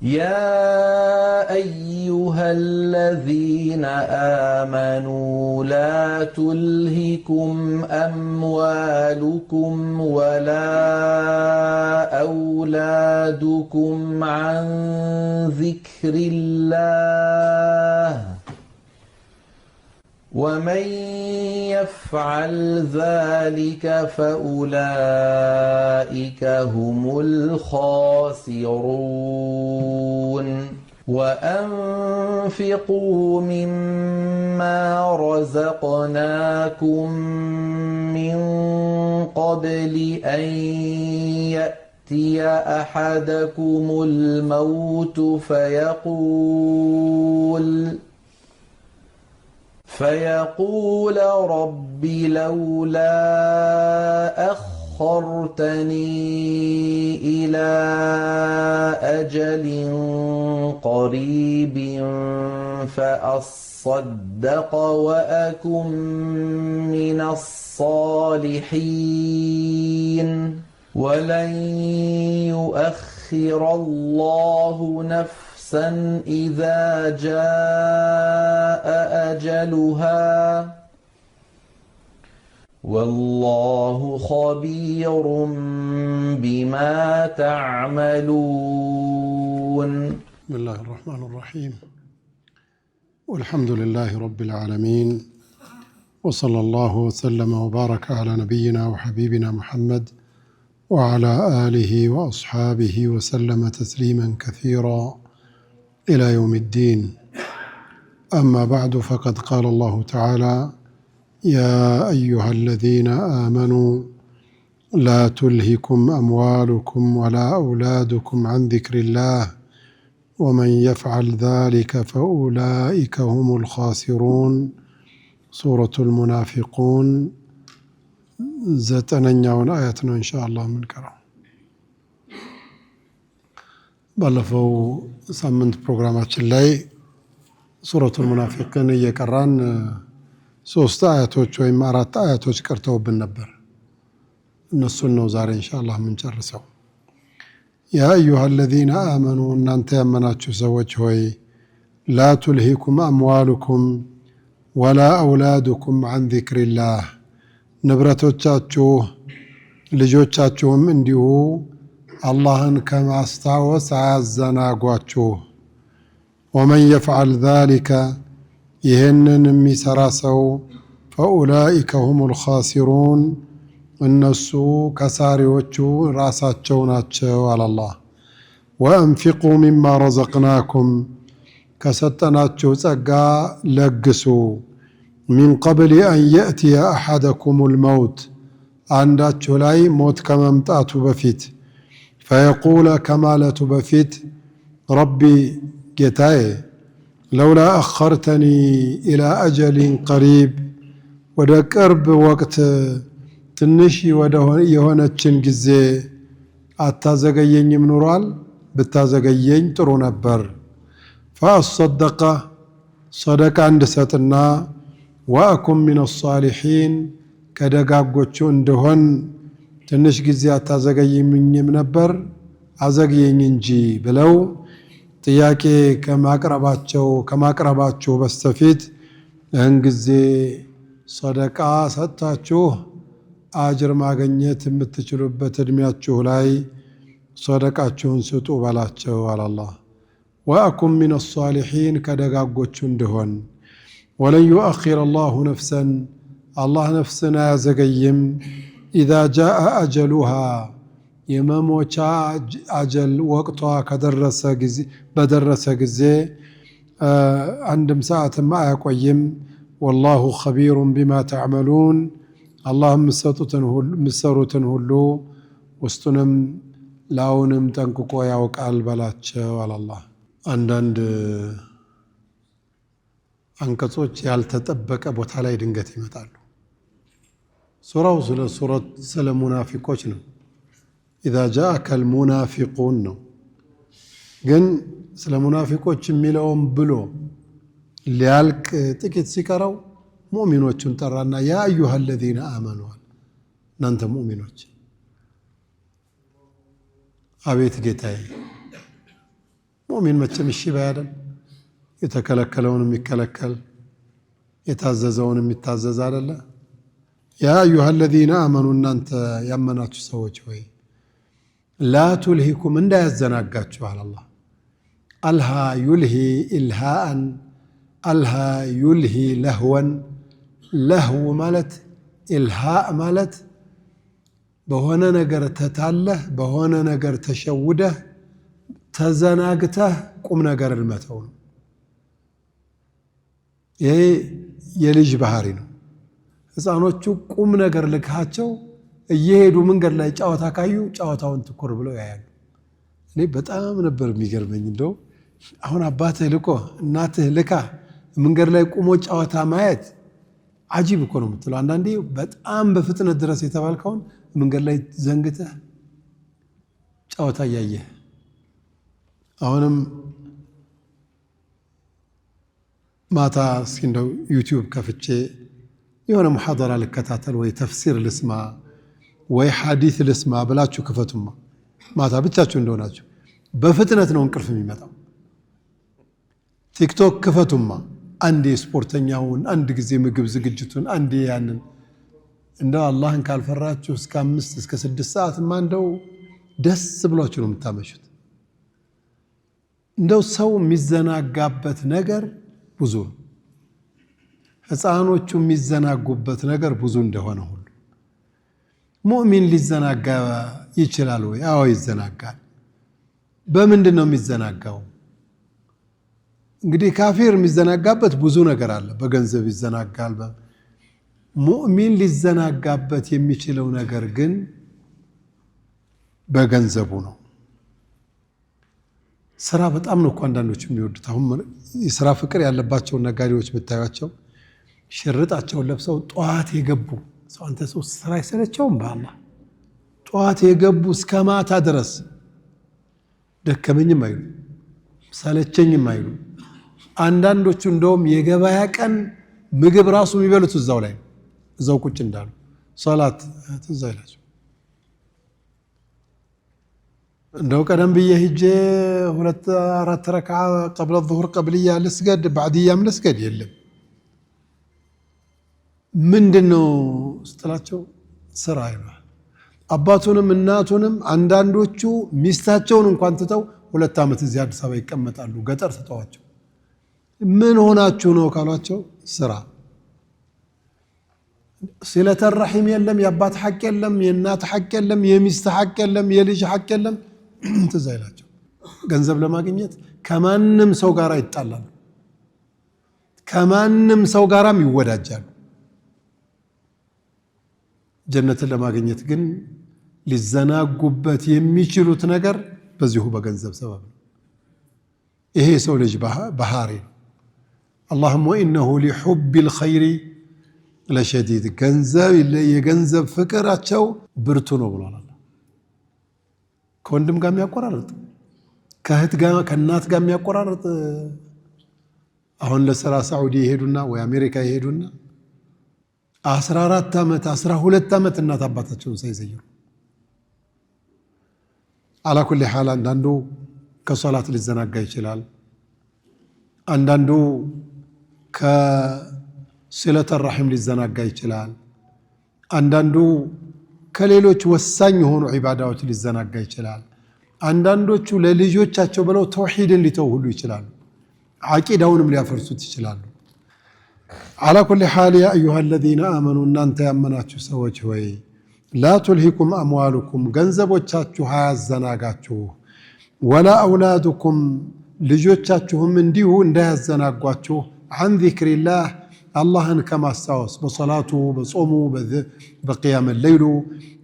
يا أيها الذين آمنوا لا تلهكم أموالكم ولا أولادكم عن ذكر الله ومن يفعل ذلك فأولئك هم الخاسرون وأنفقوا مما رزقناكم من قبل أن يأتي أحدكم الموت فيقول رب لولا أخرتني إلى أجل قريب فأصدق وأكن من الصالحين ولن يؤخر الله نفسا إذا جاء أجلها والله خبير بما تعملون. بسم الله الرحمن الرحيم والحمد لله رب العالمين وصلى الله وسلم وبارك على نبينا وحبيبنا محمد وعلى آله وأصحابه وسلم تسليما كثيرا إلى يوم الدين. أما بعد فقد قال الله تعالى يا أيها الذين آمنوا لا تلهكم أموالكم ولا أولادكم عن ذكر الله ومن يفعل ذلك فأولئك هم الخاسرون. سورة المنافقون 9ኛውን አያት ነው ኢንሻአላህ የምንቀራው። ባለፈው ሳምንት ፕሮግራማችን ላይ ሱረቱል ሙናፊቅን እየቀራን 3 አያቶች ወይም 4 አያቶች ቀርተውብን ነበር። እነሱን ነው ዛሬ ኢንሻአላህ የምንጨርሰው። ያ አዩሃ الذين آمنوا እናንተ ያመናችሁ ሰዎች ሆይ ላ ቱልሂኩም አምዋሉኩም ወላ አውላዱኩም عن ذكر الله ንብረቶቻችሁ ልጆቻችሁም እንዲሁ አላህን ከማስታወስ አያዘናጓችሁ። ወመን የፍዐል ዛሊከ ይህንን የሚሰራ ሰው ፈኡላኢከ ሁሙል ኻሲሩን እነሱ ከሳሪዎቹ ራሳቸው ናቸው አላላህ። ወአንፊቁ ሚማ ረዘቅናኩም ከሰጠናችሁ ጸጋ ለግሱ። ሚን ቀብል አን የእትየ አሐደኩሙል መውት አንዳችሁ ላይ ሞት ከመምጣቱ በፊት ፈየቁለ ከማለቱ በፊት ረቢ ጌታዬ ለውላ አኸርተኒ ኢላ አጀሊን ቀሪብ ወደ ቅርብ ወቅት ትንሽ የሆነችን ጊዜ አታዘገየኝም ኑሯል፣ ብታዘገየኝ ጥሩ ነበር። ፈአሰደቀ ሰደቃ እንድሰጥና ወአኩን ሚነ ሳሊሒን ከደጋጎቹ እንደሆን ትንሽ ጊዜ አታዘገየኝም ነበር አዘግየኝ እንጂ ብለው ጥያቄ ከማቅረባችሁ በስተፊት ይህን ጊዜ ሰደቃ ሰጥታችሁ አጅር ማግኘት የምትችሉበት እድሜያችሁ ላይ ሰደቃችሁን ስጡ በላቸው አላላህ። ወአኩን ሚነ ሳሊሒን ከደጋጎቹ እንደሆን ወለን ዩአኺር አላሁ ነፍሰን አላህ ነፍስን አያዘገይም ኢዛ ጃአ አጀሉሃ የመሞቻ አጀል ወቅቷ በደረሰ ጊዜ አንድም ሰዓትም አያቆይም። ወላሁ ኸቢሩን ቢማ ተዕመሉን አላህ የምትሰሩትን ሁሉ ውስጡንም ላውንም ጠንቅቆ ያውቃል በላቸው አላላህ። አንዳንድ አንቀጾች ያልተጠበቀ ቦታ ላይ ድንገት ይመጣሉ። ሱራው ስለ ሙናፊቆች ነው። ኢዛ ጃአከል ሙናፊቁን ነው። ግን ስለ ሙናፊቆች የሚለውም ብሎ ሊያልቅ ጥቂት ሲቀረው ሙእሚኖቹን ጠራና ያ አዩሃ الذين آمنوا እናንተ ሙእሚኖች አቤት ጌታዬ ሙእሚን መቼም እሺ ባይ አይደል? የተከለከለውን የሚከለከል የታዘዘውን የሚታዘዝ አይደለ? ያ አዩሃ አለዚነ አመኑ እናንተ ያመናችሁ ሰዎች ሆይ ላ ቱልሂኩም እንዳያዘናጋችሁ አለ አላህ። አልሃ ዩልሂ ኢልሃአን፣ አልሃ ዩልሂ ለህወን። ለህው ማለት ኢልሃእ ማለት በሆነ ነገር ተታለህ በሆነ ነገር ተሸውደህ ተዘናግተህ ቁም ነገርን መተው ነው። ይሄ የልጅ ባህሪ ነው። ህፃኖቹ ቁም ነገር ልካቸው እየሄዱ መንገድ ላይ ጨዋታ ካዩ ጨዋታውን ትኩር ብለው ያያሉ። እኔ በጣም ነበር የሚገርመኝ። እንደው አሁን አባትህ ልኮ እናትህ ልካ መንገድ ላይ ቁሞ ጨዋታ ማየት አጂብ እኮ ነው የምትለው። አንዳንዴ በጣም በፍጥነት ድረስ የተባልከውን መንገድ ላይ ዘንግተህ ጨዋታ እያየህ አሁንም ማታ እስኪ እንደው ዩቲዩብ ከፍቼ የሆነ ሙሐደራ ልከታተል ወይ ተፍሲር ልስማ ወይ ሐዲስ ልስማ ብላችሁ ክፈቱማ። ማታ ብቻችሁ እንደሆናችሁ በፍጥነት ነው እንቅልፍ የሚመጣው። ቲክቶክ ክፈቱማ። አንዴ ስፖርተኛውን፣ አንድ ጊዜ ምግብ ዝግጅቱን፣ አንዴ ያንን። እንደው አላህን ካልፈራችሁ እስከ 5 እስከ 6 ሰዓትማ እንደው ደስ ብሏችሁ ነው የምታመሹት። እንደው ሰው የሚዘናጋበት ነገር ብዙ ነው። ህፃኖቹ የሚዘናጉበት ነገር ብዙ እንደሆነ ሁሉ ሙእሚን ሊዘናጋ ይችላል ወይ? አዎ ይዘናጋል። በምንድን ነው የሚዘናጋው? እንግዲህ ካፊር የሚዘናጋበት ብዙ ነገር አለ። በገንዘብ ይዘናጋል። ሙእሚን ሊዘናጋበት የሚችለው ነገር ግን በገንዘቡ ነው። ስራ በጣም ነው እኮ አንዳንዶች የሚወዱት። አሁን የስራ ፍቅር ያለባቸውን ነጋዴዎች ብታዩቸው ሽርጣቸውን ለብሰው ጠዋት የገቡ ሰው አንተ ሰው ስራ አይሰለቸውም? በአላህ ጠዋት የገቡ እስከ ማታ ድረስ ደከመኝም አይሉ ሰለቸኝም አይሉ። አንዳንዶቹ እንደውም የገበያ ቀን ምግብ ራሱ የሚበሉት እዛው ላይ እዛው ቁጭ እንዳሉ ሶላት ትዝ አይላቸው። እንደው ቀደም ብዬ ሂጄ 2-4 ረክዓ ቀብለ ዙሁር ቀብልያ ልስገድ ባዕድያም ልስገድ የለም። ምንድነው ስትላቸው ስራ ይላል። አባቱንም እናቱንም አንዳንዶቹ ሚስታቸውን እንኳን ትተው 2 ዓመት እዚህ አዲስ አበባ ይቀመጣሉ። ገጠር ትተዋቸው ምን ሆናችሁ ነው ካሏቸው ስራ። ሲለተ ረሒም የለም፣ የአባት ሐቅ የለም፣ የእናት ሐቅ የለም፣ የሚስት ሐቅ የለም፣ የልጅ ሐቅ የለም። ትዝ አይላቸው። ገንዘብ ለማግኘት ከማንም ሰው ጋር ይጣላሉ፣ ከማንም ሰው ጋራም ይወዳጃሉ። ጀነትን ለማግኘት ግን ሊዘናጉበት የሚችሉት ነገር በዚሁ በገንዘብ ሰበብ ነው። ይሄ ሰው ልጅ ባህሪ ነው። አላሁመ ኢነሁ ሊሑቢል ኸይሪ ለሸዲድ። የገንዘብ ፍቅራቸው ብርቱ ነው ብሏል። ከወንድም ጋር የሚያቆራርጥ ከእህት ጋር ከእናት ጋር የሚያቆራርጥ። አሁን ለስራ ሳዑዲ ይሄዱና ወይ አሜሪካ ይሄዱና 14 ዓመት 12 ዓመት እናት አባታቸውን ሳይዘይሩ አላኩል ሐል። አንዳንዱ ከሶላት ሊዘናጋ ይችላል። አንዳንዱ ከሲለተ ረሒም ሊዘናጋ ይችላል። አንዳንዱ ከሌሎች ወሳኝ የሆኑ ዒባዳዎች ሊዘናጋ ይችላል። አንዳንዶቹ ለልጆቻቸው ብለው ተውሂድን ሊተው ሁሉ ይችላሉ። ዓቂዳውንም ሊያፈርሱት ይችላሉ። አላ ኩሊ ሓል ያ አዩሃ አለዚነ አመኑ እናንተ ያመናችሁ ሰዎች ሆይ ላ ቱልሂኩም አምዋሉኩም ገንዘቦቻችሁ አያዘናጋችሁ፣ ወላ አውላዱኩም ልጆቻችሁም እንዲሁ እንዳያዘናጓችሁ አን ዚክሪላህ አላህን ከማስታወስ በሰላቱ በጾሙ በቅያም ሌይሉ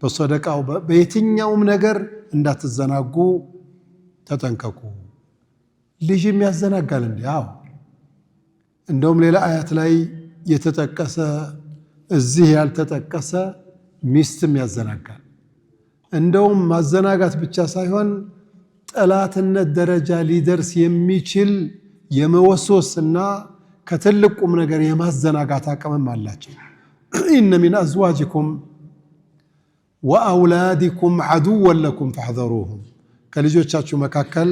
በሰደቃው በየትኛውም ነገር እንዳትዘናጉ ተጠንቀቁ። ልጅም ያዘናጋል እንዴ? አዎ። እንደውም ሌላ አያት ላይ የተጠቀሰ እዚህ ያልተጠቀሰ ሚስትም ያዘናጋል። እንደውም ማዘናጋት ብቻ ሳይሆን ጠላትነት ደረጃ ሊደርስ የሚችል የመወሶስና ከትልቅ ቁም ነገር የማዘናጋት አቅምም አላቸው። ኢነ ሚን አዝዋጅኩም ወአውላዲኩም ዐዱወን ለኩም ፈሕዘሩሁም። ከልጆቻችሁ መካከል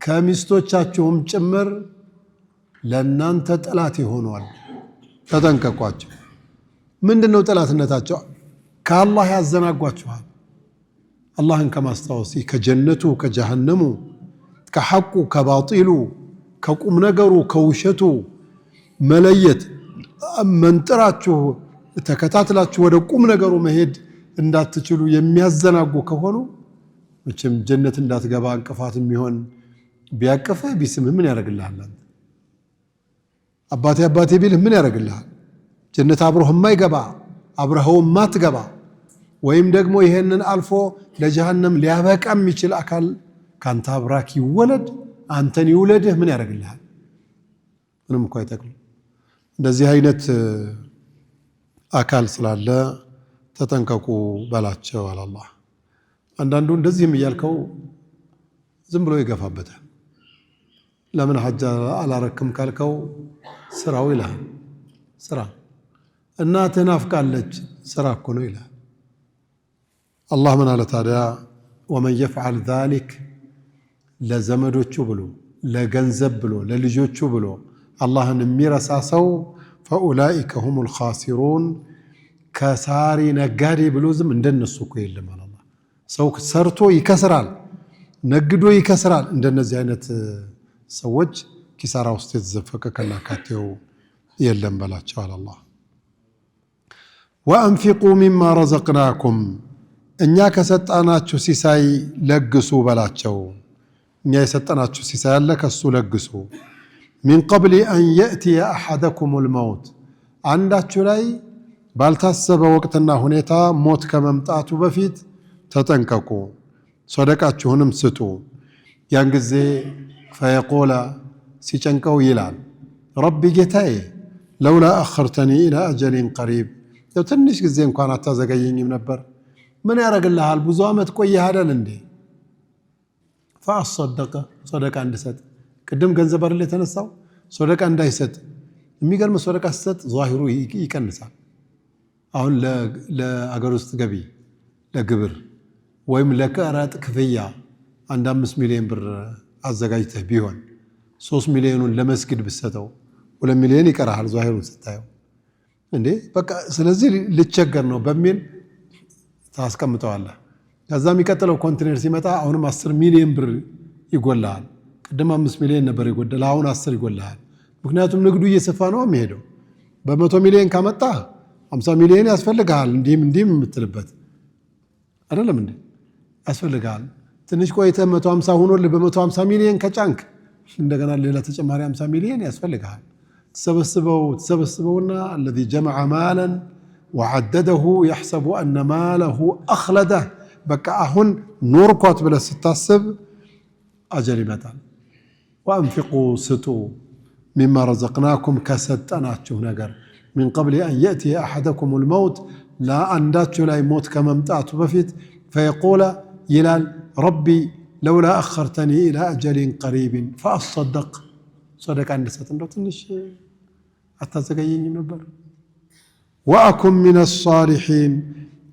ከሚስቶቻችሁም ጭምር ለእናንተ ጠላት ይሆናሉ ተጠንቀቋቸው ምንድነው ጠላትነታቸው ከአላህ ያዘናጓችኋል አላህን ከማስታወስ ከጀነቱ ከጀሃነሙ ከሐቁ ከባጢሉ ከቁም ነገሩ ከውሸቱ መለየት መንጥራችሁ ተከታትላችሁ ወደ ቁም ነገሩ መሄድ እንዳትችሉ የሚያዘናጉ ከሆኑ መቼም ጀነት እንዳትገባ እንቅፋት የሚሆን ቢያቀፈ ቢስምህ ምን ያደርግልሃል አባቴ ቢልህ ምን ያደርግልሃል ጀነት አብሮህ የማይገባ አብረኸው ማትገባ ወይም ደግሞ ይሄንን አልፎ ለጀሃነም ሊያበቃ የሚችል አካል ካንተ አብራክ ይወለድ አንተን ይውለድህ ምን ያደርግልሃል ምንም እኮ አይጠቅም እንደዚህ አይነት አካል ስላለ ተጠንቀቁ በላቸው አላህ አንዳንዱ እንደዚህም እያልከው ዝም ብሎ ይገፋበታል ለምን ሐጅ አላረክም ካልከው ስራው ይላል ስራ እናትህ ናፍቃለች ስራ እኮ ነው ይላል አላህ ምን አለ ታዲያ ወመን يفعل ذلك ለዘመዶቹ ብሎ ለገንዘብ ብሎ ለልጆቹ ብሎ አላህን የሚረሳ ሰው فاولئك هم الخاسرون ከሳሪ ነጋዴ ብሎ ዝም እንደነሱ እኮ የለም አላህ ሰው ሰርቶ ይከስራል ነግዶ ይከስራል እንደነዚህ አይነት ሰዎች ኪሳራ ውስጥ የተዘፈቀ ከናካቴው የለም በላቸው አላህ وانفقوا مما رزقناكم እኛ ከሰጣናችሁ ሲሳይ ለግሱ በላቸው እኛ የሰጣናችሁ ሲሳይ አለ ከሱ ለግሱ من قبل ان ياتي احدكم الموت አንዳችሁ ላይ ባልታሰበ ወቅትና ሁኔታ ሞት ከመምጣቱ በፊት ተጠንቀቁ ሰደቃችሁንም ስጡ ያን ጊዜ فيقول ሲጨንቀው ይላል ربي ጌታዬ لولا اخرتني الى اجل قريب ያው ትንሽ ጊዜ እንኳን አታዘገየኝም ነበር ምን ያረግልሃል ብዙ አመት ቆየህ አይደል እንዴ فاصدق صدقه እንድሰጥ ቅድም ገንዘብ አይደል የተነሳው صدقه እንዳይሰጥ የሚገርም صدقه ሲሰጥ ዛሂሩ ይቀንሳል አሁን ለአገር ውስጥ ገቢ ለግብር ወይም ለቀረጥ ክፍያ 5 ሚሊዮን ብር አዘጋጅተህ ቢሆን 3 ሚሊዮኑን ለመስጊድ ብትሰጠው 2 ሚሊዮን ይቀርሃል ዛሂሩን ስታየው እንዴ በቃ ስለዚህ ልቸገር ነው በሚል ታስቀምጠዋለህ ከዛ የሚቀጥለው ኮንቴነር ሲመጣ አሁንም 10 ሚሊዮን ብር ይጎላል ቅድም 5 ሚሊዮን ነበር ይጎደል አሁን 10 ይጎላል ምክንያቱም ንግዱ እየሰፋ ነው የሚሄደው በ100 ሚሊዮን ካመጣ 50 ሚሊዮን ያስፈልጋል እንዲም የምትልበት አይደለም እንዴ ያስፈልጋል ትንሽ ቆይተ 150 ሆኖልህ በ150 ሚሊዮን ከጫንክ እንደገና ሌላ ተጨማሪ 50 ሚሊዮን ያስፈልጋል تسبسبونا الذي جمع مالا وعدده يحسب أن ماله أخلده بقى أهون نور قوت بلا ستاسب أجل مثلا وأنفقوا ستو مما رزقناكم كستنا نجر من قبل أن يأتي أحدكم الموت لا أنداتش لا يموت كما امتعت بفيت فيقول يلال ربي لولا أخرتني إلى أجل قريب فأصدق صدق عند ستندو تنش أتزغيني نبر وأكن من الصالحين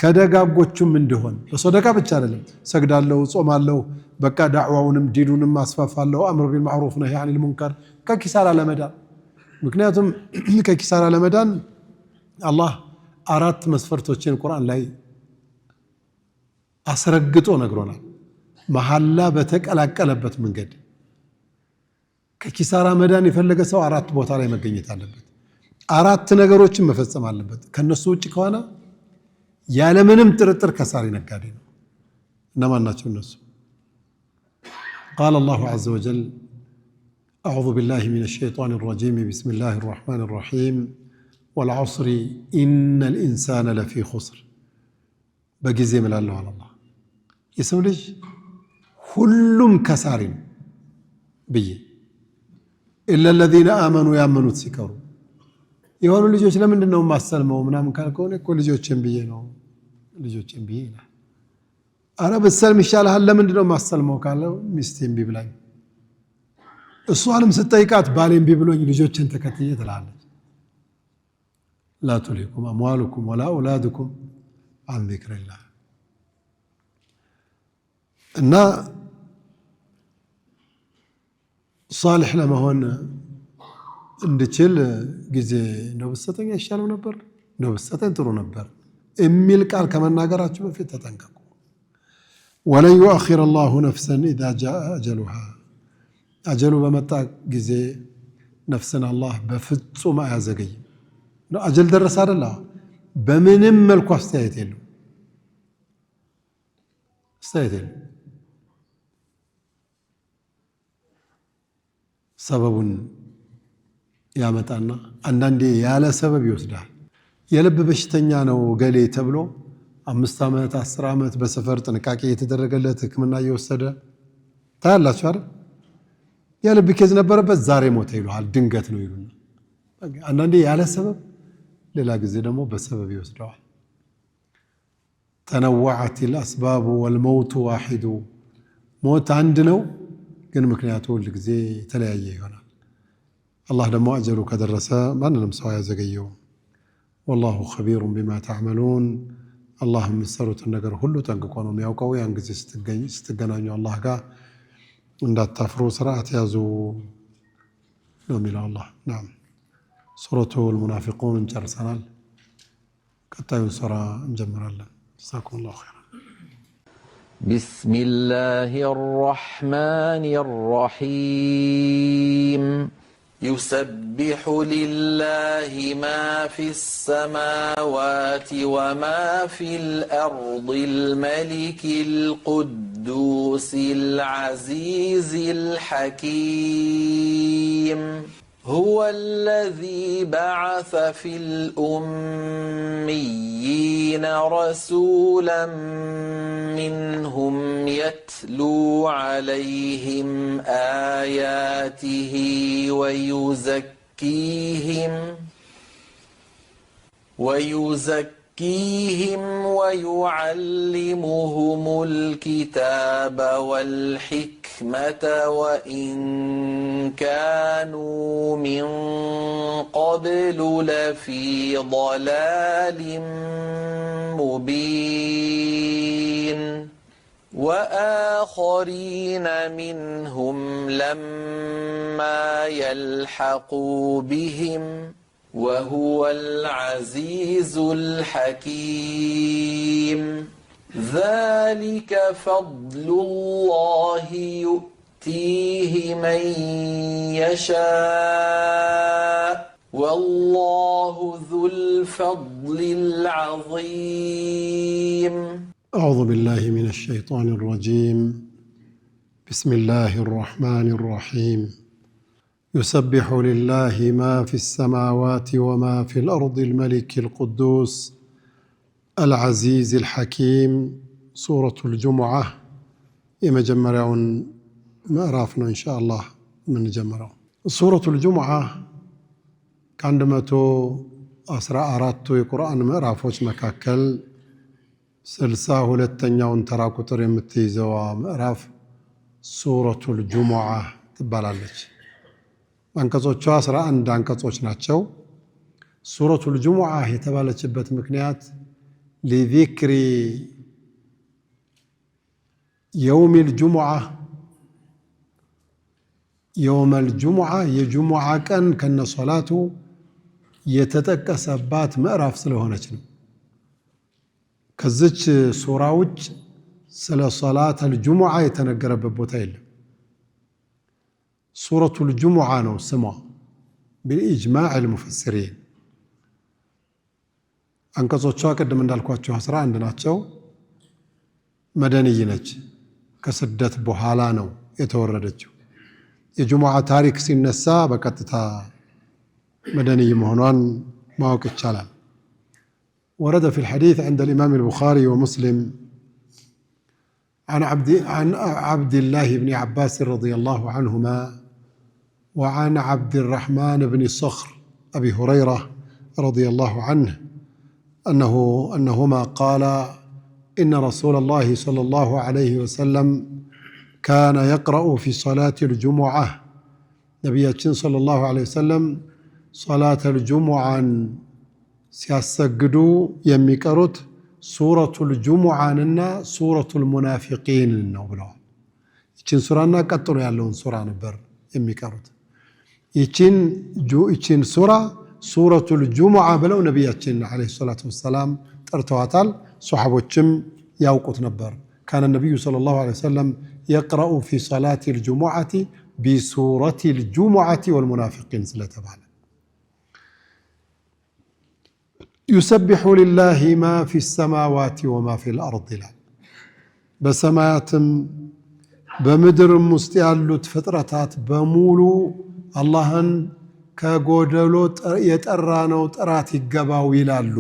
كدغاغوچم እንደሆን በሶደቃ ብቻ አይደለም ሰግዳለሁ ጾማለሁ በቃ ዳዕዋውንም ዲኑንም ማስፋፋለሁ አምር ቢልማዕሩፍ ነህ ያኒ ሙንከር ከኪሳራ ለመዳን ምክንያቱም ከኪሳራ ለመዳን አላህ 4 መስፈርቶችን ቁርአን ላይ አስረግጦ ነግሮናል መሐላ በተቀላቀለበት መንገድ ከኪሳራ መዳን የፈለገ ሰው 4 ቦታ ላይ መገኘት አለበት 4 ነገሮችን መፈጸም አለበት ከነሱ ውጭ ከሆነ ያለ ምንም ጥርጥር ከሳሪ ነጋዴ ነው እነማን ናቸው እነሱ قال الله عز وجل أعوذ بالله من الشيطان الرجيم بسم الله الرحمن الرحيم والعصر إن الإنسان لفي خسر بجزي من الله على الله يسولج كلهم كسارين بي إلا الذين آمنوا يأمنوا تسكروا يقولوا لجوش لمن إنهم ما استلموا منهم كان كونك كل لجوش بينهم لجوش بينا أنا بالسلم الشالة هل لمن إنهم ما استلموا قالوا مستين ببلاي السؤال مستيقات بالين بيبلون لجوش تكتية العالم لا تلهكم أموالكم ولا أولادكم عن ذكر الله إن صالح ለመሆን እንድችል ጊዜ ነው በሰጠኝ አይሻልም ነበር ነው በሰጠኝ ጥሩ ነበር የሚል ቃል ከመናገራችሁ በፊት ተጠንቀቁ ولن يؤخر الله نفسا اذا جاء اجلها اجل በመጣ ጊዜ ነፍስን አላህ በፍጹም አያዘገይም ነው አጀል ደረሰ አይደል በምንም መልኩ አስተያየት የለው ሰበቡን ያመጣና አንዳንዴ ያለ ሰበብ ይወስዳል የልብ በሽተኛ ነው ገሌ ተብሎ 5 ዓመት 10 ዓመት በሰፈር ጥንቃቄ የተደረገለት ህክምና እየወሰደ ታያላችሁ አይደል የልብ ኬዝ ነበረበት ዛሬ ሞተ ይሏል ድንገት ነው ይሉና አንዳንዴ ያለ ሰበብ ሌላ ጊዜ ደግሞ በሰበብ ይወስደዋል تنوعت الاسباب والموت واحد موت አንድ ነው ግን ምክንያቱ ሁሉ ጊዜ ተለያየ ይሆናል الله ደግሞ አጀሉ ከደረሰ ማንንም ሰው ያዘገየው والله خبير بما تعملون الله የሚሰሩትን ነገር ሁሉ ጠንቅቆ ነው የሚያውቀው ያን ጊዜ ስትገናኙ አላህ ጋር እንዳታፍሩ ስርዓት ያዙ ነው የሚለው አላህ نعم سورة المنافقون እንጨርሰናል ቀጣዩን ሱራ እንጀምራለን جزاكم الله خيرا بسم الله الرحمن الرحيم يسبح لله ما في السماوات وما في الأرض الملك القدوس العزيز الحكيم هو الذي بعث في الأميين رسولا منهم يتلو عليهم آياته ويزكيهم ويعلمهم الكتاب والحكمة وإن كانوا من قبل لفي ضلال مبين وآخرين منهم لما يلحقوا بهم وهو العزيز الحكيم ذلك فضل الله يؤتيه من يشاء والله ذو الفضل العظيم أعوذ بالله من الشيطان الرجيم بسم الله الرحمن الرحيم يسبح لله ما في السماوات وما في الأرض الملك القدوس العزيز الحكيم سورة الجمعة يمجمرون مأرافنا إن شاء الله من جمرون سورة الجمعة عندما أسرع أردت القرآن مأرافوش مكاكل سلساه للتنيون ترى كتر يمتيزوا مأراف سورة الجمعة تبالالج አንቀጾቹ 11 አንቀጾች ናቸው ሱረቱል ጁሙዓ የተባለችበት ምክንያት ለዚክሪ የውሚል ጁሙዓ የውመል ጁሙዓ የጁሙዓ ቀን ከነሶላቱ የተጠቀሰባት ምዕራፍ ስለሆነች ነው ከዚች ሱራ ውጭ ስለ ሶላተል ጁሙዓ የተነገረበት ቦታ የለም سورة الجمعة ነው ስሟ بالإجماع المفسرين አንቀጾቿ ቀደም እንዳልኳችሁ 11 ናቸው መደንይ ነች ከስደት በኋላ ነው የተወረደችው የጁሙዓ ታሪክ ሲነሳ በቀጥታ መደንይ መሆኗን ማወቅ ይቻላል ورد في الحديث عند الإمام البخاري ومسلم عن عبد الله بن عباس رضي الله عنهما وعن عبد الرحمن بن صخر أبي هريرة رضي الله عنه أنهما قالا إن رسول الله صلى الله عليه وسلم كان يقرأ في صلاة الجمعة نبينا صلى الله عليه وسلم صلاة الجمعة سيسجدوا يميكروت سورة الجمعة لنا سورة المنافقين النوبلة يتشن سورة قطروا يالون سورة نبر የሚቀሩት። ይችን ሱራ ሱረቱል ጁሙዓ ብለው ነቢያችን ዓለይሂ ሰላቱ ወሰላም ጠርተዋታል። ሶሐቦችም ያውቁት ነበር። ካነ ነቢዩ ሰለላሁ ዐለይሂ ወሰለም የቅረኡ ፊ ሰላቲል ጁሙዓቲ ቢሱረቲል ጁሙዓቲ ወልሙናፊቂን ስለተባለ ዩሰቢሑ ሊላሂ ማ ፊ ሰማዋቲ ወማ ፊል አርድ ይላል። በሰማያትም በምድርም ውስጥ ያሉት ፍጥረታት በሙሉ አላህን ከጎደሎ የጠራ ነው ጥራት ይገባው ይላሉ።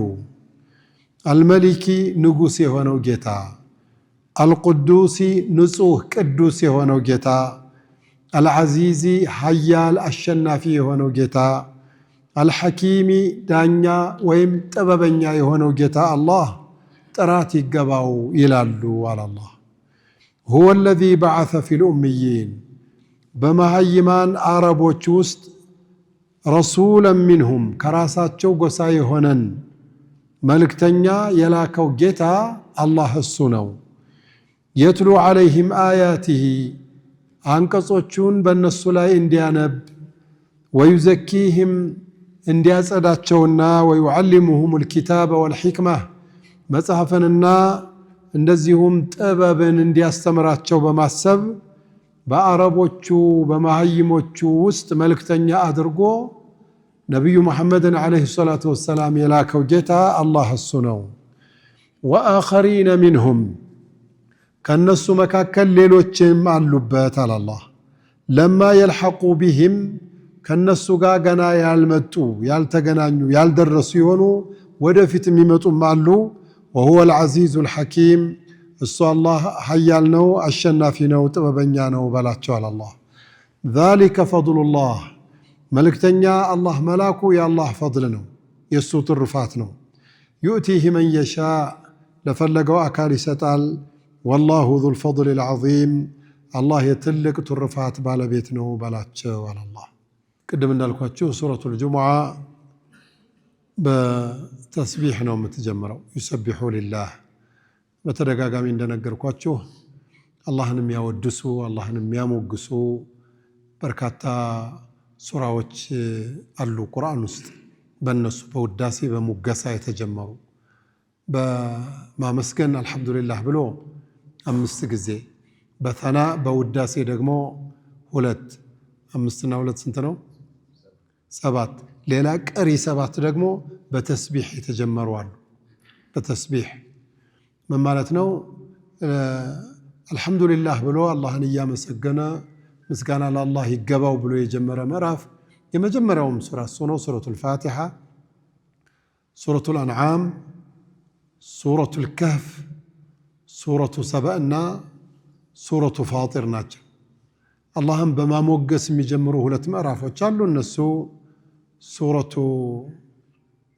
አልመሊኪ ንጉስ የሆነው ጌታ፣ አልቁዱሲ ንጹህ ቅዱስ የሆነው ጌታ፣ አልዓዚዚ ሀያል አሸናፊ የሆነው ጌታ፣ አልሐኪሚ ዳኛ ወይም ጥበበኛ የሆነው ጌታ አላህ ጥራት ይገባው ይላሉ አለ አላህ። ሁወ አለዚ በዐሰ ፊል ኡምይን በመሃይማን አረቦች ውስጥ ረሱለን ሚንሁም ከራሳቸው ጎሳ የሆነን መልእክተኛ የላከው ጌታ አላህ እሱ ነው። የትሉ ዐለይሂም አያቲሂ አንቀጾቹን በእነሱ ላይ እንዲያነብ፣ ወዩዘኪህም እንዲያጸዳቸውና፣ ወዩዓሊሙሁም ልኪታበ ወልሕክማ መጽሐፍንና እንደዚሁም ጥበብን እንዲያስተምራቸው በማሰብ በአረቦቹ በመሃይሞቹ ውስጥ መልእክተኛ አድርጎ ነቢዩ ሙሐመድን ዓለይሂ ሰላቱ ወሰላም የላከው ጌታ አላህ እሱ ነው። ወአኸሪነ ሚንሁም ከእነሱ መካከል ሌሎችም አሉበት አለ አላህ። ለማ የልሐቁ ቢህም ከእነሱ ጋር ገና ያልመጡ ያልተገናኙ ያልደረሱ የሆኑ ወደፊት የሚመጡም አሉ። ወሁወ አልዓዚዙ አልሐኪም እሱ አላህ ሀያል ነው አሸናፊ ነው ጥበበኛ ነው በላቸዋል አላህ። ዛሊከ ፈድሉላህ መልእክተኛ አላህ መላኩ የአላህ ፈድል ነው የእሱ ትሩፋት ነው። ዩእቲህ መን የሻእ ለፈለገው አካል ይሰጣል። ወላሁ ዙል ፈድል ልዓዚም አላህ የትልቅ ትሩፋት ባለቤት ነው በላቸው አለ አላህ። ቅድም እንዳልኳችሁ ሱረቱል ጁሙዓ በተስቢሕ ነው የምትጀምረው። ዩሰቢሑ ሊላህ በተደጋጋሚ እንደነገርኳችሁ አላህን የሚያወድሱ አላህን የሚያሞግሱ በርካታ ሱራዎች አሉ ቁርአን ውስጥ። በእነሱ በውዳሴ በሙገሳ የተጀመሩ በማመስገን አልሐምዱሊላህ ብሎ 5 ጊዜ፣ በተና በውዳሴ ደግሞ 2፣ 5 እና 2 ስንት ነው? 7። ሌላ ቀሪ 7 ደግሞ በተስቢሕ የተጀመሩ አሉ። በተስቢሕ ምን ማለት ነው? አልሐምዱሊላህ ብሎ አላህን እያመሰገነ ምስጋና ለአላህ ይገባው ብሎ የጀመረ ምዕራፍ የመጀመሪያውም ሱራ እሱ ነው። ሱረቱል ፋቲሓ፣ ሱረቱል አንዓም፣ ሱረቱል ከህፍ፣ ሱረቱ ሰበእ እና ሱረቱ ፋጢር ናቸው። አላህን በማሞገስ የሚጀምሩ 2 ምዕራፎች አሉ። እነሱ ሱረቱ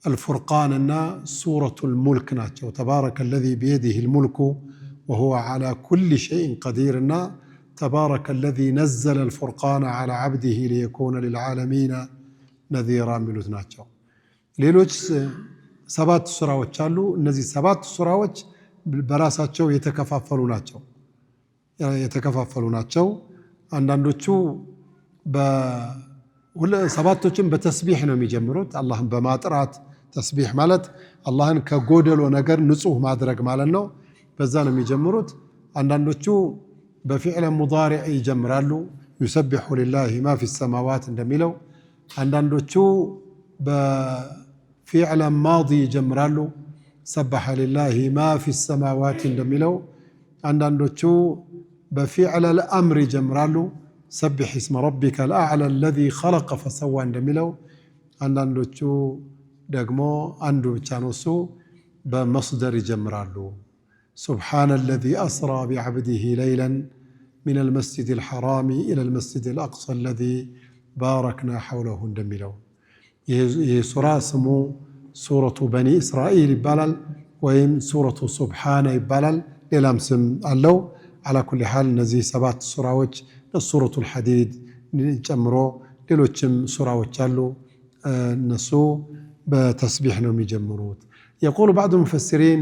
አልፉርቃን እና ሱረቱል ሙልክ ናቸው። ተባረከ አለዚ ቢየዲሂል ሙልኩ ወሁወ ዐላ ኩሊ ሸይኢን ቀዲር እና ተባረከ አለዚ ነዘለ አልፉርቃነ ዐላ ዐብዲሂ ሊየኩነ ሊልዓለሚነ ነዚራ የሚሉት ናቸው። ሌሎች 7 ሱራዎች አሉ። እነዚህ 7 ሱራዎች በራሳቸው የተከፋፈሉ ናቸው። አንዳንዶቹ ሰባቶችም በተስቢሕ ነው የሚጀምሩት አላህን በማጥራት ተስቢሕ ማለት አላህን ከጎደሎ ነገር ንጹህ ማድረግ ማለት ነው። በዛ ነው የሚጀምሩት። አንዳንዶቹ በፊዕለ ሙዳሪዕ ይጀምራሉ ዩሰቢሑ ሊላሂ ማ ፊ ሰማዋት እንደሚለው። አንዳንዶቹ በፊዕለ ማዲ ይጀምራሉ ሰበሐ ሊላሂ ማ ፊ ሰማዋት እንደሚለው። አንዳንዶቹ በፊዕለ ልአምር ይጀምራሉ ሰቢሕ እስመ ረቢከ ልአዕላ አለዚ ኸለቀ ፈሰዋ እንደሚለው። አንዳንዶቹ ደግሞ አንዱ ብቻ ነው እሱ በመስደር ይጀምራሉ ሱብሓነ አለዚ አስራ ቢዐብዲሂ ለይለን ሚነል መስጂዲል ሐራሚ ኢለል መስጂዲል አቅሷ አለዚ ባረክና ሐውለሁ እንደሚለው። ይህ ሱራ ስሙ ሱረቱ በኒ እስራኤል ይባላል ወይም ሱረቱ ሱብሓነ ይባላል። ሌላም ስም አለው። ዓላ ኩሊ ሓል እነዚህ 7 ሱራዎች ሱረቱል ሐዲድ ጨምሮ ሌሎችም ሱራዎች አሉ። እነሱ በተስቢሕ ነው የሚጀምሩት። የቁሉ ባዕዱ ሙፈሲሪን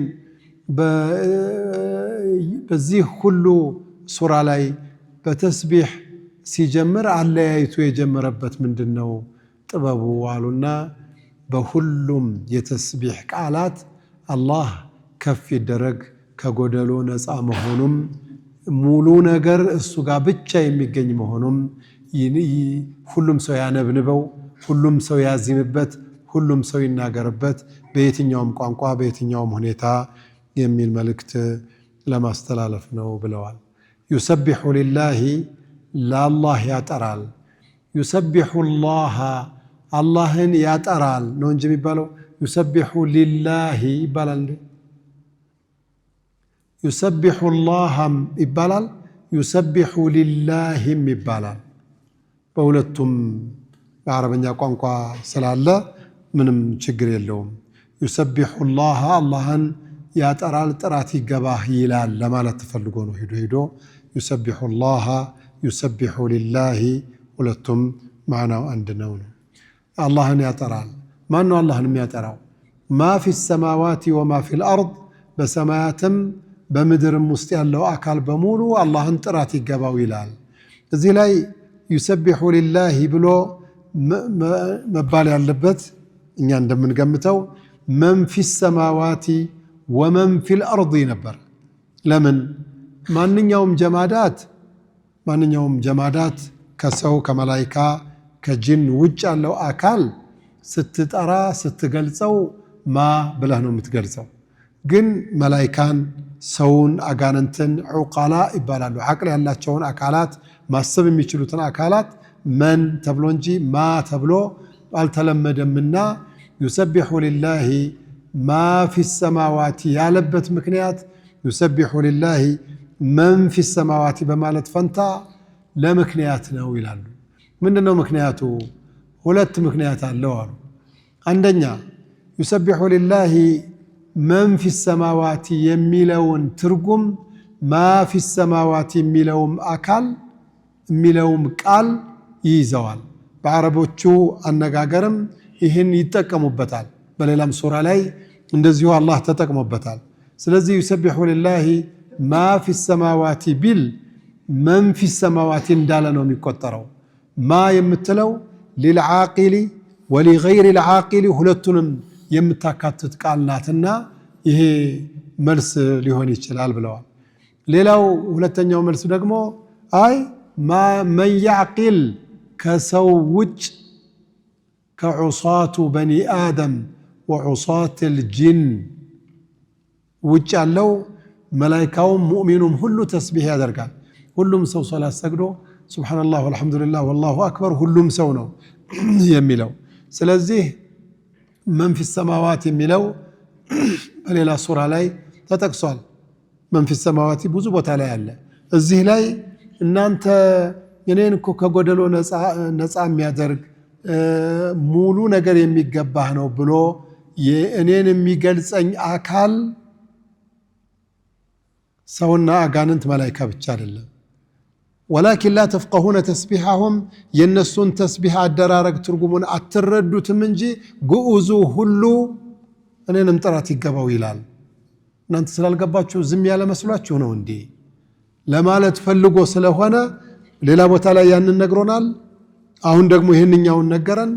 በዚህ ሁሉ ሱራ ላይ በተስቢሕ ሲጀምር አለያይቶ የጀመረበት ምንድነው ጥበቡ አሉና በሁሉም የተስቢህ ቃላት አላህ ከፍ ይደረግ ከጎደሎ ነፃ መሆኑም ሙሉ ነገር እሱ ጋር ብቻ የሚገኝ መሆኑም ሁሉም ሰው ያነብንበው ሁሉም ሰው ያዚምበት ሁሉም ሰው ይናገርበት በየትኛውም ቋንቋ በየትኛውም ሁኔታ የሚል መልእክት ለማስተላለፍ ነው ብለዋል። يسبح لله لا الله ያጠራል يسبح الله አላህን ያጠራል ነው እንጂ የሚባለው يسبح لله ይባላል يسبح الله ይባላል يسبح لله ይባላል በሁለቱም በአረበኛ ቋንቋ ስላለ ምንም ችግር የለውም يسبح الله አላህን ያጠራል ጥራት ይገባህ ይላል ለማለት ተፈልጎ ነው ሄዶ يسبح الله يسبح لله ሁለቱም ማዕናው አንድ ነው አላህን ያጠራል ማን ነው አላህን የሚያጠራው ما في السماوات وما في الأرض በሰማያትም በምድርም ውስጥ ያለው አካል በሙሉ አላህን ጥራት ይገባው ይላል እዚህ ላይ يسبح لله ብሎ መባል ያለበት እኛ እንደምንገምተው من في السماوات ومن في الأرض ነበር ለምን ማንኛውም ጀማዳት ከሰው ከመላእክት ከጅን ውጭ ያለው አካል ስትጠራ ስትገልጸው ማ ብለህ ነው የምትገልጸው ግን መላእክታን ሰውን አጋንንትን ዑቃላ ይባላሉ አቅል ያላቸውን አካላት ማሰብ የሚችሉትን አካላት መን ተብሎ እንጂ ማ ተብሎ አልተለመደምና يسبح لله ما في السماوات ያለበት ምክንያት يسبح لله من في السماوات በማለት ፈንታ ለምክንያት ነው ይላሉ ምንድነው ምክንያቱ ሁለት ምክንያት አለው አሉ አንደኛ يسبح لله من في السماوات የሚለውን ትርጉም ما في السماوات የሚለውም አካል የሚለውም ቃል ይይዘዋል በአረቦቹ አነጋገርም ይህን ይጠቀሙበታል በሌላም ሱራ ላይ እንደዚሁ አላህ ተጠቅሞበታል ስለዚህ يسبح لله ما في السماوات ቢል من في السماوات እንዳለ ነው የሚቆጠረው ማ የምትለው للعاقل ولغير العاقل ሁለቱንም የምታካትት ቃል ናትና ይሄ መልስ ሊሆን ይችላል ብለዋል ሌላው ሁለተኛው መልስ ደግሞ አይ من يعقل ከሰው ውጭ كعصاة بني آدم وعصاة الجن ውጭ ያለው መላእክቱም ሙእሚኑም ሁሉ ተስቢህ ያደርጋል ሁሉም ሰው ሶላት ሰግዶ ሱብሃንአላህ ወልሐምዱሊላህ ወላሁ አክበር ሁሉም ሰው ነው የሚለው ስለዚህ من في السماوات የሚለው በሌላ ሱራ ላይ ተጠቅሷል من في السماوات ብዙ ቦታ ላይ አለ እዚህ ላይ እናንተ እኔን እኮ ከጎደሎ ነፃ የሚያደርግ ሙሉ ነገር የሚገባህ ነው ብሎ የእኔን የሚገልጸኝ አካል ሰውና አጋንንት መላእክት ብቻ አይደለም ولكن لا تفقهون تسبيحهم የነሱን ተስቢህ አደራረግ ትርጉሙን አትረዱትም እንጂ ግኡዙ ሁሉ እኔንም ጥራት ይገባው ይላል እናንተ ስላልገባችሁ ዝም ያለ መስሏችሁ ነው እንዴ ለማለት ፈልጎ ስለሆነ ሌላ ቦታ ላይ ያንን ነግሮናል አሁን ደግሞ ይሄንኛውን ነገረን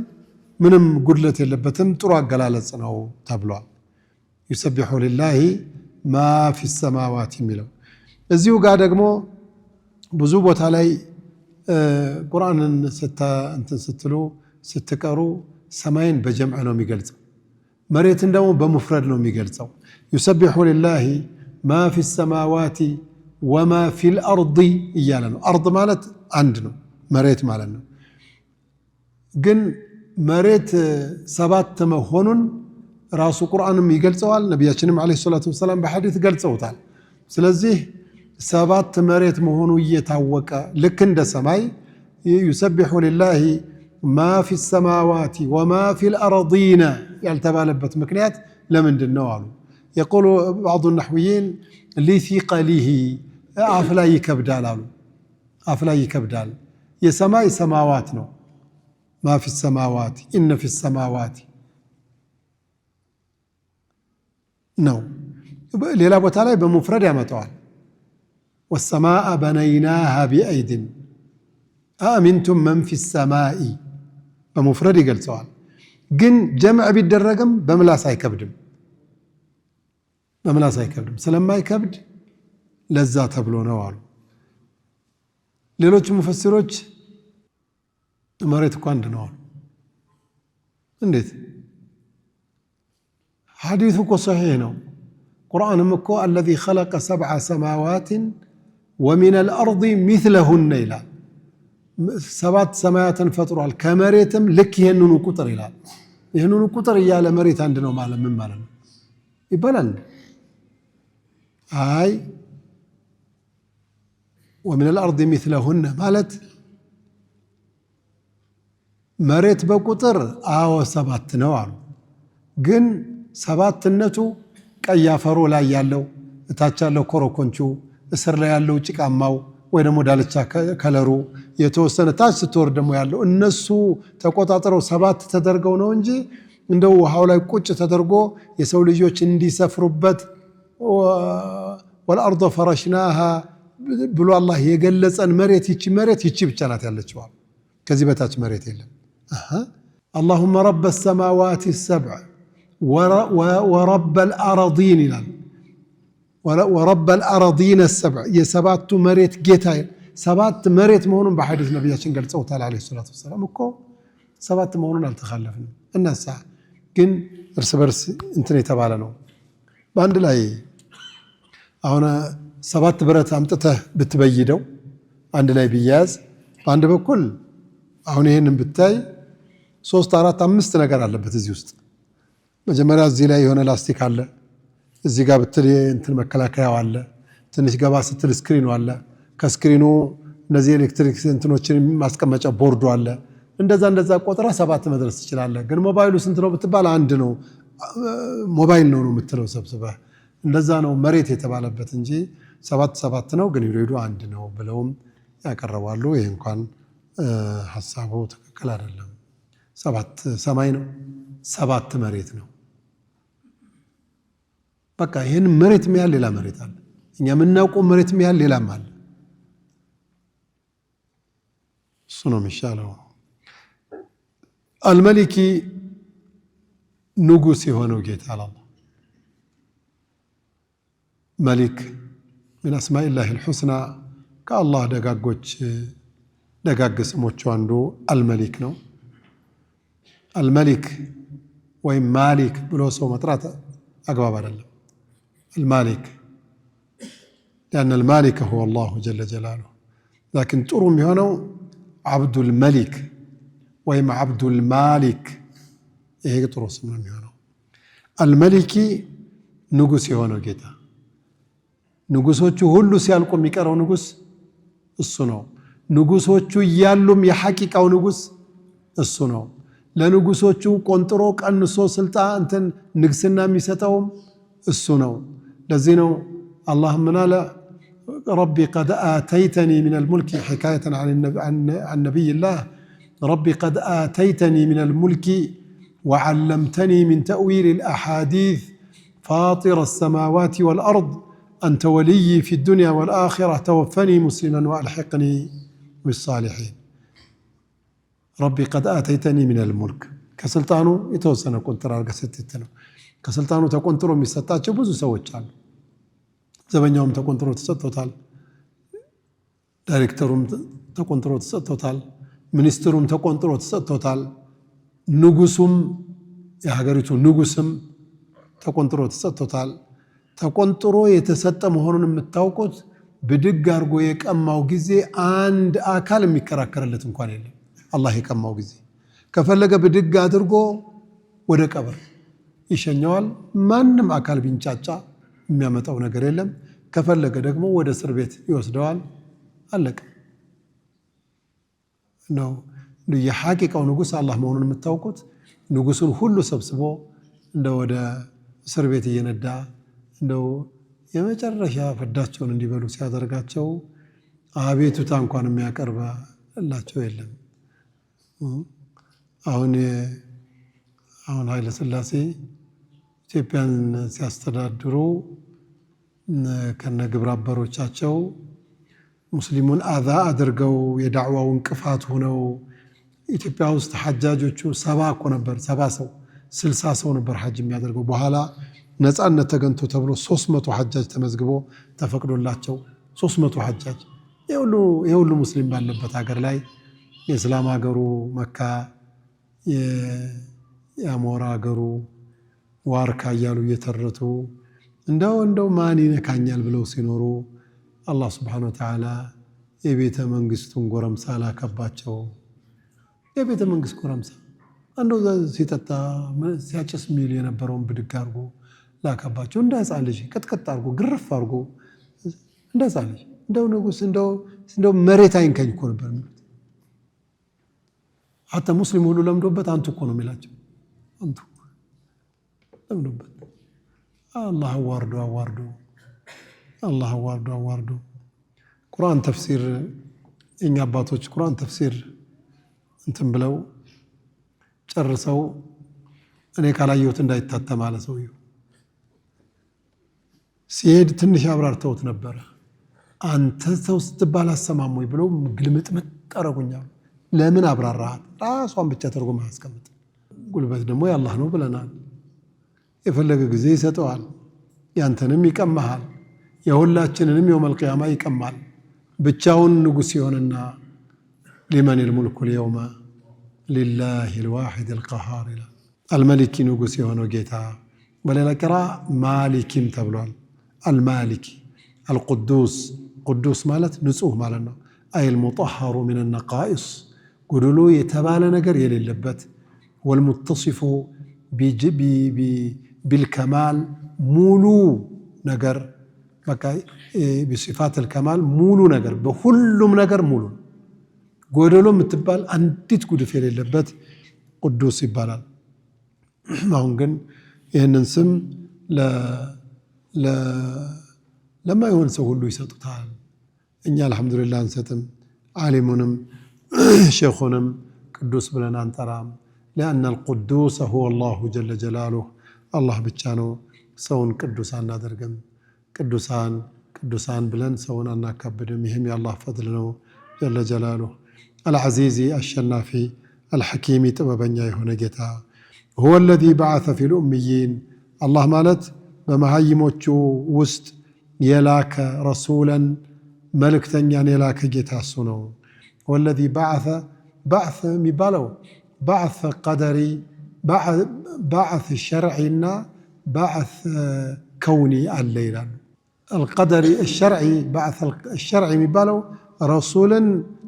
ምንም ጉድለት የለበትም ጥሩ አገላለጽ ነው ተብሏል يسبح لله ما في السماوات የሚለው እዚሁ ጋር ደግሞ ብዙ ቦታ ላይ ቁርአንን ስትሉ ስትቀሩ ሰማይን በጀምዕ ነው የሚገልጸው መሬትን ደግሞ በሙፍረድ ነው የሚገልጸው يسبح لله ما في السماوات وما في الأرض እያለ ነው አርድ ማለት አንድ ነው መሬት ማለት ነው ግን መሬት ሰባት መሆኑን ራሱ ቁርአንም ይገልጸዋል ነብያችንም አለይሂ ሰላቱ ወሰለም በሐዲስ ገልጸውታል ስለዚህ ሰባት መሬት መሆኑ እየታወቀ ልክ እንደ ሰማይ يسبح لله ما في السماوات وما في الأرضين ያልተባለበት ምክንያት ለምንድን ነው አሉ يقول بعض النحويين لثقله አፍላ ይከብዳል አሉ አፍላ ይከብዳል የሰማይ ሰማዋት ነው ما في السماوات إن في السماوات ነው ሌላ ቦታ ላይ በመፍረድ ያመጣዋል والسماء بنيناها بأيد አሚንቱም መን ፊ ሰማኢ በሙፍረድ ይገልጸዋል። ግን ጀምዕ ቢደረግም በምላስ አይከብድም። ስለማይከብድ ለዛ ተብሎ ነው አሉ። ሌሎች ሙፈሲሮች መሬት እኮ አንድ ነው አሉ። እንዴት? ሐዲሱ እኮ ሰሒሕ ነው። ቁርአንም እኮ አለዚ ኸለቀ ሰብዐ ሰማዋትን ወሚነል አርዲ ሚስለሁነ ይላል። 7 ሰማያትን ፈጥሯል ከመሬትም ልክ ይሄንኑ ቁጥር ይላል። ይሄንኑ ቁጥር እያለ መሬት አንድ ነው ማለት ምን ማለት ነው ይባላል? አይ ወሚነል አርዲ ሚስለሁነ ማለት መሬት በቁጥር 7 ነው አሉ። ግን 7ነቱ ቀይ አፈሩ ላይ ያለው እታች ያለው ኮረኮንቹ እስር ላይ ያለው ጭቃማው ወይ ደግሞ ዳልቻ ከለሩ የተወሰነ ታች ስትወርድ ደግሞ ያለው እነሱ ተቆጣጥረው 7 ተደርገው ነው እንጂ እንደው ውሃው ላይ ቁጭ ተደርጎ የሰው ልጆች እንዲሰፍሩበት ወልአርض ፈረሽናሃ ብሎ አላህ የገለጸን መሬት ይቺ ብቻ ናት ያለችው። ከዚህ በታች መሬት የለም። اللهم رب السماوات السبع ورب الأراضين ይላል። ورب الأراضين السبع የሰባቱ መሬት ጌታ 7 መሬት መሆኑን በሐዲስ ነብያችን ገልጸውታል አለይሂ ሰላቱ ወሰለም። እኮ 7 መሆኑን አልተኻለፍንም። እናሳ ግን እርስ በርስ እንትን የተባለ ነው። በአንድ ላይ አሁን 7 ብረት አምጥተህ ብትበይደው አንድ ላይ ቢያዝ በአንድ በኩል አሁን ይሄንን ብታይ 3 4 5 ነገር አለበት እዚህ ውስጥ። መጀመሪያ እዚህ ላይ የሆነ ላስቲክ አለ፣ እዚህ ጋር ብትል እንትን መከላከያው አለ፣ ትንሽ ገባ ስትል ስክሪኑ አለ፣ ከስክሪኑ እነዚህ ኤሌክትሪክ እንትኖችን ማስቀመጫ ቦርዱ አለ። እንደዛ ቆጥራ 7 መድረስ ትችላለህ። ግን ሞባይሉ ስንት ነው ብትባል አንድ ነው፣ ሞባይል ነው የምትለው ሰብስበህ። እንደዛ ነው መሬት የተባለበት እንጂ 7 ነው። ግን ይሄዱ አንድ ነው ብለውም ያቀርባሉ። ይሄ እንኳን ሐሳቡ ትክክል አይደለም። 7 ሰማይ ነው፣ 7 መሬት ነው። በቃ ይሄን መሬት የሚያህል ሌላ መሬት አለ። እኛ የምናውቀው መሬት የሚያህል ሌላም አለ። እሱ ነው የሚሻለው። አልመሊኪ ንጉስ የሆነው ጌታ አላህ መሊክ ምን አስማኢላሂ አልሑስና ከአላህ ደጋግ ስሞቹ አንዱ አልመሊክ ነው። አልመሊክ ወይም ማሊክ ብሎ ሰው መጥራት አግባብ አይደለም። المالك لأن المالك هو الله جل جلاله، لكن ترم هنا عبد الملك ويم عبد المالك هيك تروس من هنا. الملك نجوس هنا جدا نجوسوቹ ሁሉ ሲያልቁ የሚቀረው ንጉስ እሱ ነው። ንጉሶቹ ያሉም የሐቂቃው ንጉስ እሱ ነው። ለንጉሶቹ ቆንጥሮ ቀንሶ ስልጣን እንትን ንግስና የሚሰጠውም እሱ ነው። ለዚህ ነው አላህ ምን አለ ረቢ ቀድ አተይተኒ ሚን አልሙልክ ሕካየተን عن نبي الله ربي قد آتيتني من الملك وعلمتني من تأويل الأحاديث فاطر السماوات والأرض أنت ولي في الدنيا والآخرة توفني مسلما وألحقني بالصالحين. ربي قد آتيتني من الملك كسلطانه يتوسن كنترال قستتنا ከስልጣኑ ተቆንጥሮ የሚሰጣቸው ብዙ ሰዎች አሉ። ዘበኛውም ተቆንጥሮ ተሰጥቶታል፣ ዳይሬክተሩም ተቆንጥሮ ተሰጥቶታል፣ ሚኒስትሩም ተቆንጥሮ ተሰጥቶታል፣ ንጉሱም የሀገሪቱ ንጉስም ተቆንጥሮ ተሰጥቶታል። ተቆንጥሮ የተሰጠ መሆኑን የምታውቁት ብድግ አድርጎ የቀማው ጊዜ አንድ አካል የሚከራከርለት እንኳን የለም። አላህ የቀማው ጊዜ ከፈለገ ብድግ አድርጎ ወደ ቀብር ይሸኘዋል። ማንም አካል ቢንጫጫ የሚያመጣው ነገር የለም። ከፈለገ ደግሞ ወደ እስር ቤት ይወስደዋል። አለቀ ነው። የሐቂቃው ንጉስ አላህ መሆኑን የምታውቁት ንጉሱን ሁሉ ሰብስቦ እንደው ወደ እስር ቤት እየነዳ እንደው የመጨረሻ ፍዳቸውን እንዲበሉ ሲያደርጋቸው አቤቱታ እንኳን የሚያቀርብላቸው የለም። አሁን ኃይለ ሥላሴ ኢትዮጵያን ሲያስተዳድሩ ከነ ግብረ አበሮቻቸው ሙስሊሙን አዛ አድርገው የዳዕዋው እንቅፋት ሆነው ኢትዮጵያ ውስጥ ሐጃጆቹ 70 እኮ ነበር 70 ሰው 60 ሰው ነበር ሐጅ የሚያደርገው በኋላ ነፃነት ተገንቶ ተብሎ 300 ሐጃጅ ተመዝግቦ ተፈቅዶላቸው 300 ሐጃጅ የሁሉ ሙስሊም ባለበት ሀገር ላይ የእስላም ሀገሩ መካ የአሞራ ሀገሩ ዋርካ እያሉ እየተረቱ እንደው ማን ይነካኛል ብለው ሲኖሩ አላህ ስብሓነሁ ወተዓላ የቤተ መንግስቱን ጎረምሳ ላከባቸው። የቤተ መንግስት ጎረምሳ አንዱ ሲጠጣ ሲያጨስ ሚል የነበረውን ብድግ አድርጎ ላከባቸው። እንደ ሕፃን ልጅ ቅጥቅጥ አድርጎ ግርፍ አድርጎ እንደ ሕፃን ልጅ እንደው ንጉስ እንደው መሬት አይንከኝ እኮ ነበር የሚሉት። ሐታ ሙስሊም ሁሉ ለምዶበት አንቱ እኮ ነው የሚላቸው። አንቱ ለምዶበት አላህ አዋርዶ ቁርአን ተፍሲር የኛ አባቶች ቁርአን ተፍሲር እንትን ብለው ጨርሰው እኔ ካላየሁት እንዳይታተም አለ ሰውየው። ሲሄድ ትንሽ አብራርተውት ነበረ። አንተ ሰው ስትባል አሰማም ወይ ብለው ግልምጥምጥ አረጉኛል። ለምን አብራራሃት? ራሷን ብቻ ተርጎማ አስቀምጥ። ጉልበት ደግሞ ያላህ ነው ብለናል። የፈለገ ጊዜ ይሰጠዋል። ያንተንም ይቀማሃል፣ የሁላችንንም የውመል ቂያማ ይቀማል። ብቻውን ንጉስ ይሆንና ሊመኒል ሙልኩል የውመ ሊላሂል ዋሂዲል ቀሃር ይላል። አልመሊኪ ንጉስ የሆነው ጌታ። በሌላ ቂራ ማሊኪም ተብሏል። አልማሊኪ አልቁዱስ ቅዱስ ማለት ንጹህ ማለት ነው። አይል ሙጠሐሩ ሚን ነቃኢስ ጎደሎ የተባለ ነገር የሌለበት ወልሙተሲፉ ቢልከማል ሙሉ ነገር በቃ ቢሲፋትል ከማል ሙሉ ነገር በሁሉም ነገር ሙሉ ጎደሎ የምትባል አንዲት ጉድፍ የሌለበት ቅዱስ ይባላል። አሁን ግን ይህንን ስም ለማይሆን ሰው ሁሉ ይሰጡታል። እኛ አልሐምዱሊላህ አንሰጥም። ዓሊሙንም ሼኹንም ቅዱስ ብለን አንጠራም። لأن القدوس هو الله جل جلاله الله ብቻ ነው። ሰውን ቅዱስ አናደርግም። ቅዱሳን ብለን ሰውን አናካብድም። ይህም የአላህ ፈድል ነው ጀለ ጀላሉሁ። አልዓዚዚ አሸናፊ አልሐኪሚ ጥበበኛ የሆነ ጌታ هو الذي بعث في الأميين الله ማለት በመሃይሞቹ ውስጥ የላከ ረሱላን መልእክተኛን የላከ ጌታ እሱ ነው። والذي بعث የሚባለው بعث قدري بعث شرعينا بعث كوني አለ ይላል። القدري الشرعي بعث الشرعي የሚባለው ረሱልን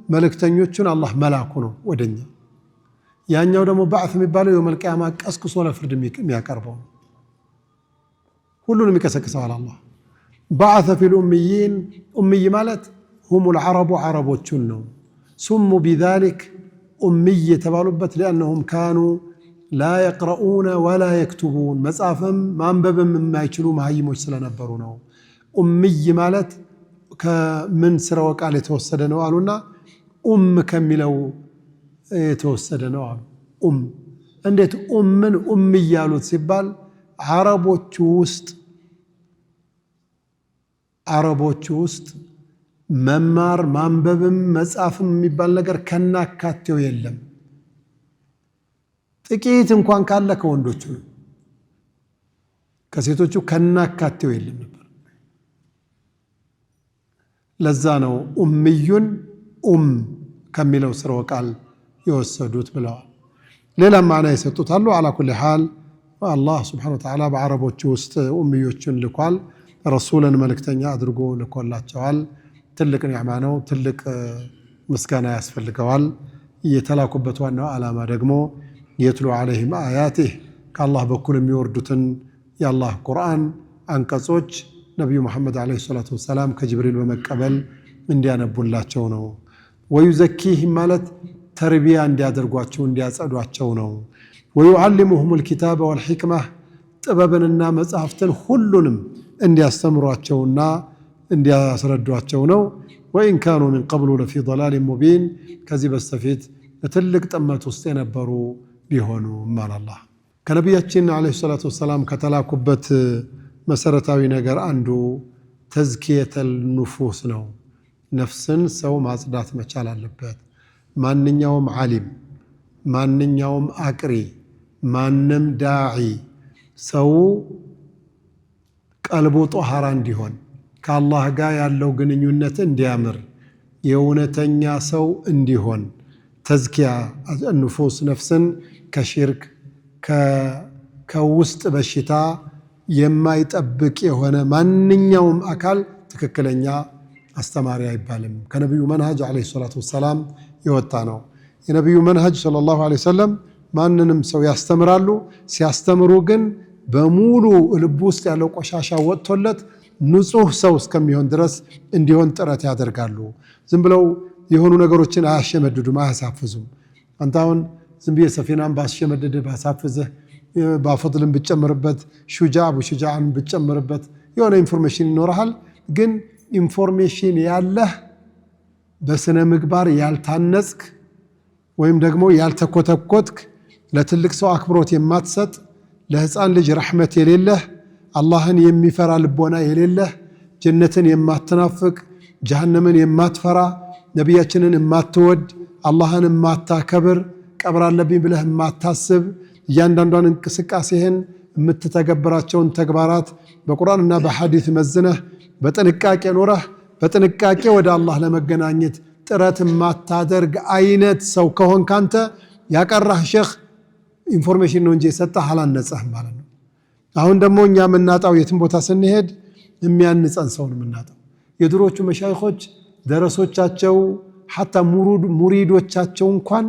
መልእክተኞቹን አላህ መላኩ ነው ወደኛ። ያኛው ደግሞ بعث የሚባለው የውመል ቂያማ ቀስቅሶ ለፍርድ የሚያቀርበው ሁሉንም ይቀሰቅሰዋል አላህ። بعث في الأميين أمي مالت هم العرب عربوچن ነው። سموا بذلك أمي تبالبت لأنهم كانوا لا يقرؤون ولا يكتبون مصافم ማንበብም የማይችሉ መሃይሞች ስለነበሩ ነው። أمي مالت ከምን ስራው ቃል የተወሰደ ነው አሉና ከሚለው የተወሰደ ነው አሉ። እንዴት ምን ያሉት ሲባል አረቦቹ ውስጥ መማር ማንበብም መጻፍም የሚባል ነገር ከናካቴው የለም። ጥቂት እንኳን ካለ ከወንዶቹ ነው፣ ከሴቶቹ ከናካቴው የለም ነበር። ለዛ ነው ኡምዩን ከሚለው ስርወ ቃል የወሰዱት ብለዋል። ሌላ ማዕና የሰጡት አሉ። አላ ኩሊ ሐል አላህ ሱብሓነሁ ወተዓላ በአረቦቹ ውስጥ ኡምዮችን ልኳል። ረሱልን መልእክተኛ አድርጎ ልኮላቸዋል። ትልቅ ኒዕማ ነው። ትልቅ ምስጋና ያስፈልገዋል። የተላኩበት ዋናው ዓላማ ደግሞ የትሉ ዐለይሂም አያቲህ ከአላህ በኩል የሚወርዱትን የአላህ ቁርአን አንቀጾች ነቢዩ መሐመድ ዓለይሂ ሰላቱ ወሰላም ከጅብሪል በመቀበል እንዲያነቡላቸው ነው። ወዩዘኪህም ማለት ተርቢያ እንዲያደርጓቸው እንዲያጸዷቸው ነው። ወዩዓሊሙሁም ልኪታበ ወልሕክማ ጥበብንና መጽሐፍትን ሁሉንም እንዲያስተምሯቸውና እንዲያስረዷቸው ነው። ወኢን ካኑ ሚን ቀብሉ ለፊ ضላሊን ሙቢን ከዚህ በስተፊት በትልቅ ጥመት ውስጥ የነበሩ ቢሆኑ አላህ ከነቢያችን ዓለይሂ ሰላቱ ወሰላም ከተላኩበት መሰረታዊ ነገር አንዱ ተዝኪየተል ኑፉስ ነው። ነፍስን ሰው ማጽዳት መቻል አለበት። ማንኛውም ዓሊም፣ ማንኛውም አቅሪ፣ ማንም ዳዒ ሰው ቀልቡ ጦሃራ እንዲሆን ከአላህ ጋር ያለው ግንኙነት እንዲያምር የእውነተኛ ሰው እንዲሆን ተዝኪያ ንፉስ ነፍስን ከሽርክ ከውስጥ በሽታ የማይጠብቅ የሆነ ማንኛውም አካል ትክክለኛ አስተማሪ አይባልም። ከነቢዩ መንሃጅ ዓለይሂ ሰላቱ ወሰላም የወጣ ነው። የነቢዩ መንሃጅ ሰለላሁ ዓለይሂ ወሰለም ማንንም ሰው ያስተምራሉ። ሲያስተምሩ ግን በሙሉ ልብ ውስጥ ያለው ቆሻሻ ወጥቶለት ንጹህ ሰው እስከሚሆን ድረስ እንዲሆን ጥረት ያደርጋሉ። ዝም ብለው የሆኑ ነገሮችን አያሸመድዱም፣ አያሳፍዙም። አንተ አሁን ዝም ብዬ ሰፊናን ባስሸመድድህ ባሳፍዝህ ባፈድልን ብጨምርበት ሹጃ ቡሹጃን ብጨምርበት የሆነ ኢንፎርሜሽን ይኖርሃል። ግን ኢንፎርሜሽን ያለህ በስነ ምግባር ያልታነጽክ ወይም ደግሞ ያልተኮተኮትክ ለትልቅ ሰው አክብሮት የማትሰጥ ለህፃን ልጅ ረሕመት የሌለህ አላህን የሚፈራ ልቦና የሌለህ ጀነትን የማትናፍቅ ጀሃነምን የማትፈራ ነቢያችንን የማትወድ አላህን የማታከብር ቀብር አለብኝ ብለህ የማታስብ እያንዳንዷን እንቅስቃሴህን የምትተገብራቸውን ተግባራት በቁርአንና በሐዲስ መዝነህ በጥንቃቄ ኖረህ በጥንቃቄ ወደ አላህ ለመገናኘት ጥረት የማታደርግ አይነት ሰው ከሆንክ አንተ ያቀራህ ሼኽ ኢንፎርሜሽን ነው እንጂ የሰጠህ አላነጸህም ማለት ነው። አሁን ደግሞ እኛ የምናጣው የትም ቦታ ስንሄድ የሚያንጸን ሰውን የምናጣው የድሮቹ መሻይኾች ደረሶቻቸው ሐታ ሙሪዶቻቸው እንኳን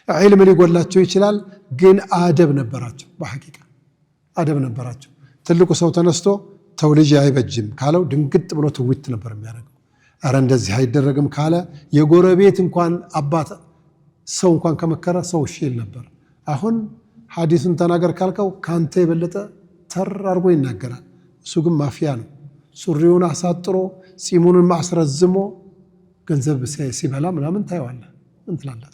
ዒልም ሊጎላቸው ይችላል፣ ግን አደብ ነበራቸው። በሐቂቃ አደብ ነበራቸው። ትልቁ ሰው ተነስቶ ተው ልጅ አይበጅም ካለው ድንግጥ ብሎ ትውት ነበር የሚያደርገው። አረ እንደዚህ አይደረግም ካለ የጎረቤት እንኳን አባት ሰው እንኳን ከመከረ ሰው እሺ ይል ነበር። አሁን ሐዲሱን ተናገር ካልከው ካንተ የበለጠ ተር አድርጎ ይናገራል። እሱ ግን ማፊያ ነው። ሱሪውን አሳጥሮ ጺሙን ማስረዝሞ ገንዘብ ሲበላ ምናምን ታየዋለህ። ምን ትላለህ?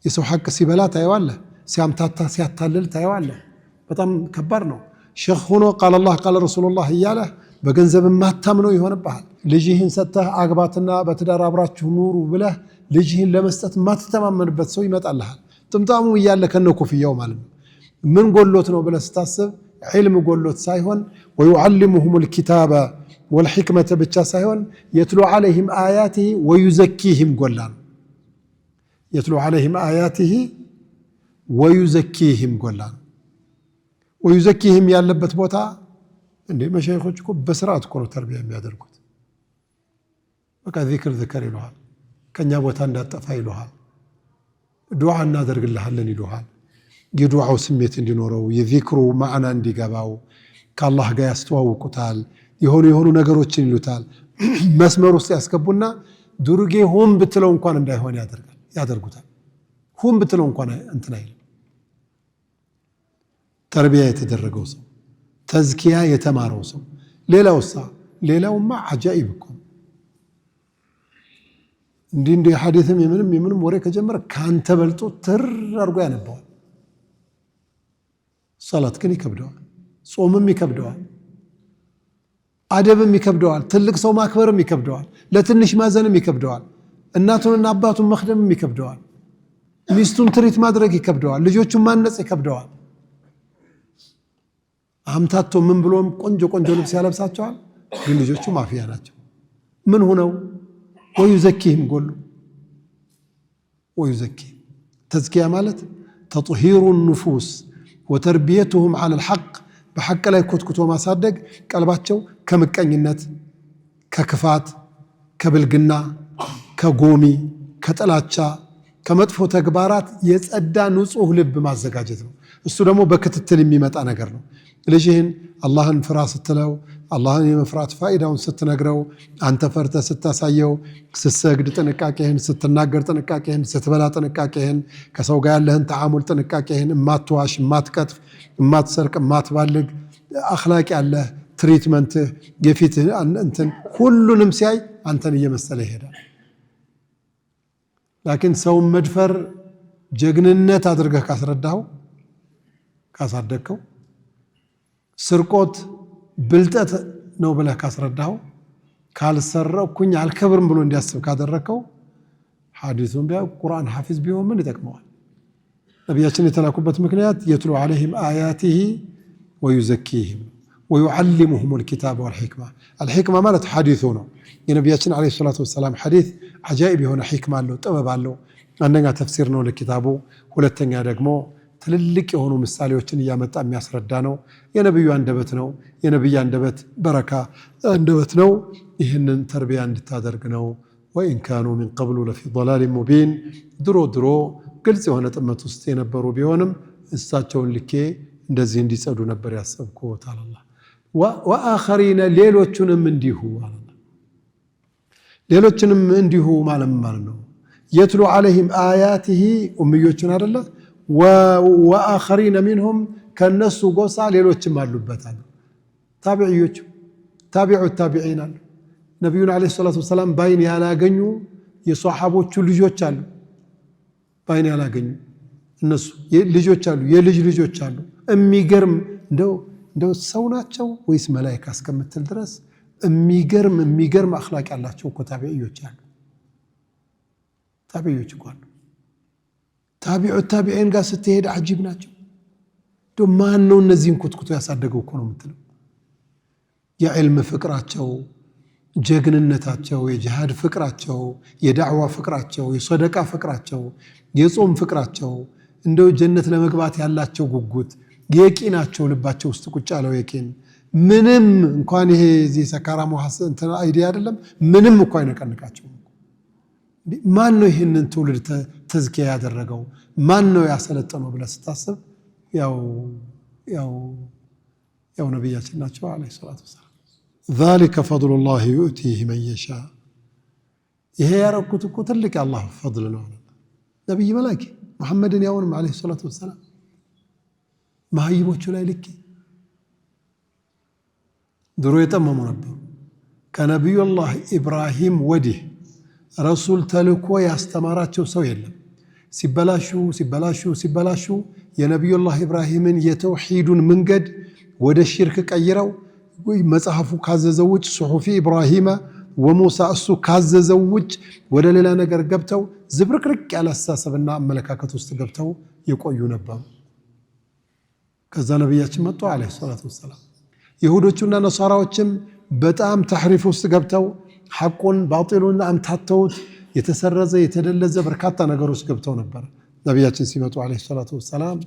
የሰው ሐቅ ሲበላ ታየዋለህ። ሲያምታታ ሲያታልል ታየዋለህ። በጣም ከባድ ነው። ሼኽ ሆኖ ቃል አላህ ቃል ረሱሉላህ እያለ በገንዘብ ማታምነው ይሆንብሃል። ልጅህን ሰጥተህ አግባትና በትዳር አብራችሁ ኑሩ ብለህ ልጅህን ለመስጠት ማትተማመንበት ሰው ይመጣልሃል። ጥምጣሙ እያለ ከነ ኮፍያው ማለት ነው። ምን ጎሎት ነው ብለህ ስታስብ ዒልም ጎሎት ሳይሆን ወዩዓሊሙሁም ልኪታበ ወልሕክመተ ብቻ ሳይሆን የትሉ ዓለይህም አያቲሂ ወዩዘኪህም ጎላ ነው። የትሉ ዓለይህም አያቲሂ ወዩዘኪህም ጎላ ነው። ወዩዘኪህም ያለበት ቦታ እንዴ መሻይኾች እኮ በስርዓት እኮ ነው ተርቢያ የሚያደርጉት። በቃ ዚክር ዝከር ይሉሃል፣ ከኛ ቦታ እንዳጠፋ ይሉሃል፣ ዱዓ እናደርግልሃለን ይሉሃል። የዱዓው ስሜት እንዲኖረው የዚክሩ ማዕና እንዲገባው ከአላህ ጋር ያስተዋውቁታል። የሆኑ ነገሮችን ይሉታል። መስመር ውስጥ ያስገቡና ዱርጌ ሁም ብትለው እንኳን እንዳይሆን ያደርጉታል። ሁም ብትለው እንኳን እንትን አይልም። ተርቢያ የተደረገው ሰው ተዝኪያ የተማረው ሰው ሌላውማ አጃኢብ እኮ እንዲህ ሐዲስም የምንም ወሬ ከጀመረ ካንተ በልጦ ትር አድርጎ ያነባዋል። ሰላት ግን ይከብደዋል፣ ጾምም ይከብደዋል፣ አደብም ይከብደዋል፣ ትልቅ ሰው ማክበርም ይከብደዋል፣ ለትንሽ ማዘንም ይከብደዋል፣ እናቱንና አባቱን መክደምም ይከብደዋል፣ ሚስቱን ትሪት ማድረግ ይከብደዋል፣ ልጆቹን ማነጽ ይከብደዋል። አምታቶ ምን ብሎም ቆንጆ ልብስ ያለብሳቸዋል፣ ግን ልጆቹ ማፊያ ናቸው። ምን ሆነው ወዩዘኪህም ጎሉ ወዩዘኪህም ተዝኪያ ማለት ተጥሂሩ ኑፉስ ወተርቢየቱሁም ዐለ ልሐቅ በሐቅ ላይ ኮትኩቶ ማሳደግ ቀልባቸው ከምቀኝነት፣ ከክፋት፣ ከብልግና፣ ከጎሚ፣ ከጥላቻ፣ ከመጥፎ ተግባራት የጸዳ ንጹህ ልብ ማዘጋጀት ነው። እሱ ደግሞ በክትትል የሚመጣ ነገር ነው። ልጅህን አላህን ፍራ ስትለው አላህን የመፍራት ፋይዳውን ስትነግረው አንተ ፈርተህ ስታሳየው ስትሰግድ ጥንቃቄህን፣ ስትናገር ጥንቃቄህን፣ ስትበላ ጥንቃቄህን፣ ከሰው ጋር ያለህን ተዓሙል ጥንቃቄህን፣ እማትዋሽ፣ እማትቀጥፍ፣ እማትሰርቅ፣ እማትባልግ አኽላቅ ያለህ ትሪትመንትህ የፊትህ እንትን ሁሉንም ሲያይ አንተን እየመሰለ ይሄዳል። ላኪን ሰውን መድፈር ጀግንነት አድርገህ ካስረዳኸው ካሳደግከው ስርቆት ብልጠት ነው ብለህ ካስረዳኸው ካልሰረኩኝ አልከብርም ብሎ እንዲያስብ ካደረከው ሐዲሱን ቢያ ቁርአን ሐፊዝ ቢሆን ምን ይጠቅመዋል? ነቢያችን የተላኩበት ምክንያት የትሉ ዐለይሂም አያቲሂ ወዩዘኪሂም ወዩዓሊሙሁም الكتاب والحكمة الحكمة ማለት ሐዲሱ ነው። የነቢያችን ዐለይሂ ሰላቱ ወሰላም ሐዲስ አጃኢብ የሆነ ሒክማ አለው፣ ጥበብ አለው። አንደኛ ተፍሲር ነው ለኪታቡ፣ ሁለተኛ ደግሞ ትልልቅ የሆኑ ምሳሌዎችን እያመጣ የሚያስረዳ ነው። የነብዩ አንደበት ነው። የነብዩ አንደበት በረካ አንደበት ነው። ይህንን ተርቢያ እንድታደርግ ነው። ወኢን ካኑ ሚን ቀብሉ ለፊ ضላል ሙቢን ድሮ ግልጽ የሆነ ጥመት ውስጥ የነበሩ ቢሆንም እሳቸውን ልኬ እንደዚህ እንዲጸዱ ነበር ያሰብኩት አላህ። ወአኸሪነ ሌሎቹንም እንዲሁ አላህ ሌሎችንም እንዲሁ ማለት ነው። የትሉ ዐለይሂም አያቲሂ ኡምዮችን አይደለ ወአኸሪነ ሚንሁም ከነሱ ጎሳ ሌሎችም አሉበታል። ታቢዒዮች ታቢዑ ታቢዒን አሉ። ነቢዩን ዐለይሂ ሰላቱ ወሰላም ባይን ያላገኙ የሷሐቦቹ ልጆች አሉ። ባይን ያላገኙ እነሱ ልጆች አሉ፣ የልጅ ልጆች አሉ። የሚገርም እንደው ሰው ናቸው ወይስ መላኢካ እስከምትል ድረስ የሚገርም አኽላቅ ያላቸው እኮ ታቢዒዮች አሉ። ታቢዒዮች እኮ አሉ። ታቢዑ ታቢዒን ጋር ስትሄድ አጂብ ናቸው። እንደው ማን ነው እነዚህን ኩትኩቶ ያሳደገው እኮ ነው የምትለው። የዕልም ፍቅራቸው፣ ጀግንነታቸው፣ የጂሃድ ፍቅራቸው፣ የዳዕዋ ፍቅራቸው፣ የሰደቃ ፍቅራቸው፣ የጾም ፍቅራቸው፣ እንደው ጀነት ለመግባት ያላቸው ጉጉት፣ የቂናቸው ልባቸው ውስጥ ቁጭ ያለው የቂን ምንም እንኳን ይሄ እዚህ ሰካራ ሙሐሰ እንትና አይዲያ አይደለም ምንም እንኳን አይነቀንቃቸው። ማን ነው ይህንን ትውልድ ተዝኪያ ያደረገው? ማን ነው ያሰለጠነው ብለህ ስታስብ ያው ነቢያችን ናቸው ዐለይሂ ሰላቱ ወሰላም። ذلك فضل الله يؤتيه من يشاء ይሄ ያረኩት እኮ ትልቅ የአላህ ፈድል ነው። ነብይ መላክ መሐመድን ያውንም ዐለይሂ ሰላቱ ወሰላም መሀይቦቹ ላይ ልኬ ድሮ የጠመሙ ነበሩ። ከነቢዩላህ ኢብራሂም ወዲህ ረሱል ተልኮ ያስተማራቸው ሰው የለም። ሲበላሹ የነቢዩላህ ኢብራሂምን የተውሂዱን መንገድ ወደ ሽርክ ቀይረው መጽሐፉ ካዘዘው ውጭ ሱሑፊ ኢብራሂም ወሙሳ እሱ ካዘዘው ውጭ ወደ ሌላ ነገር ገብተው ዝብርቅርቅ ያለ አስተሳሰብና አመለካከት ውስጥ ገብተው የቆዩ ነበሩ። ከዛ ነቢያችን መጡ ዐለይሂ ሰላቱ ወሰላም። ይሁዶቹና ነሳራዎችም በጣም ተሕሪፍ ውስጥ ገብተው ሐቁን ባጢሉን አምታተውት የተሰረዘ የተደለዘ በርካታ ነገሮች ገብተው ነበር። ነቢያችን ሲመጡ ዐለይሂ ሰላቱ ወሰላም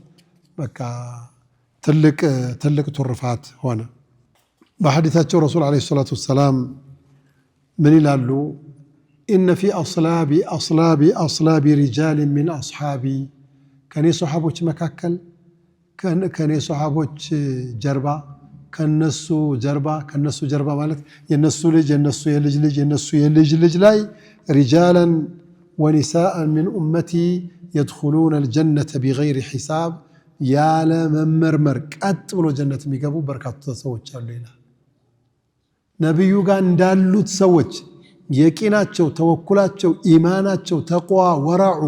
በቃ ትልቅ ትሩፋት ሆነ። በሐዲታቸው ረሱል ዐለይሂ ሰላቱ ወሰላም ምን ይላሉ? ኢነ ፊ አስላቢ ሪጃል ሚን አስሓቢ ከኔ ሶሓቦች መካከል ከኔ ሶሓቦች ጀርባ ከነሱ ጀርባ ማለት የነሱ ልጅ የነሱ የልጅ ልጅ የነሱ የልጅ ልጅ ላይ ሪጃላን ወኒሳአን ሚን ኡመቲ የድኹሉነ አልጀነተ ቢገይሪ ሒሳብ ያለ መመርመር ቀጥ ብሎ ጀነት የሚገቡ በርካታ ሰዎች አሉ ይላል። ነቢዩ ጋር እንዳሉት ሰዎች የቂናቸው፣ ተወኩላቸው፣ ኢማናቸው፣ ተቅዋ፣ ወራዑ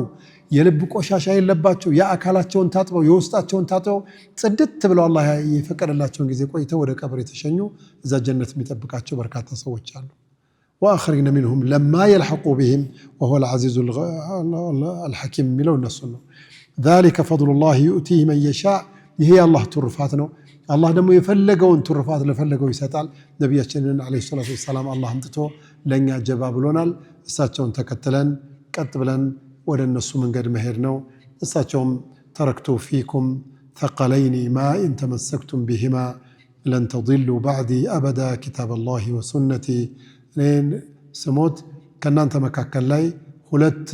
የልብ ቆሻሻ የለባቸው የአካላቸውን ታጥበው የውስጣቸውን ታጥበው ጽድት ብለው አላህ የፈቀደላቸውን ጊዜ ቆይተው ወደ ቀብር የተሸኙ እዛ ጀነት የሚጠብቃቸው በርካታ ሰዎች አሉ። ወአኽሪነ ሚንሁም ለማ የልሐቁ ቢሂም ወሁወ አልዓዚዙ አልሐኪም የሚለው እነሱ ነው። ذلك فضل الله يؤتيه من يشاء ይሄ የአላህ ትሩፋት ነው። አላህ ደግሞ የፈለገውን ትሩፋት ለፈለገው ይሰጣል። ነቢያችንን ዐለይሂ ሰላቱ ወሰላም አላህ አምጥቶ ለእኛ ጀባ ብሎናል። እሳቸውን ተከትለን ቀጥ ብለን ወደ እነሱ መንገድ መሄድ ነው። እሳቸውም ተረክቱ ፊኩም ተቀለይኒ ማ ኢን ተመሰክቱም ቢሂማ ለን ተضሉ ባዕዲ አበዳ ኪታብ አላህ ወሱነቲ እኔን ስሞት ከእናንተ መካከል ላይ ሁለት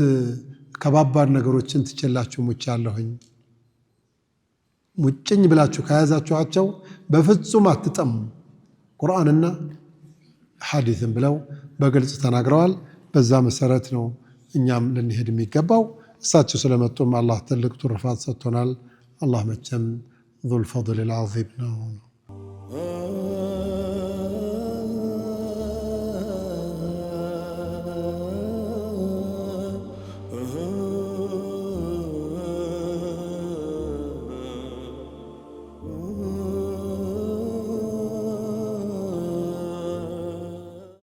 ከባባድ ነገሮችን ትችላችሁ ሙቻለሁኝ። ሙጭኝ ብላችሁ ከያዛችኋቸው በፍጹም አትጠሙ፣ ቁርአንና ሐዲስን ብለው በግልጽ ተናግረዋል። በዛ መሰረት ነው እኛም ልንሄድ የሚገባው። እሳቸው ስለመጡም አላህ ትልቅ ትሩፋት ሰጥቶናል። አላህ መቼም ዙል ፈድል አልዓዚም ነው።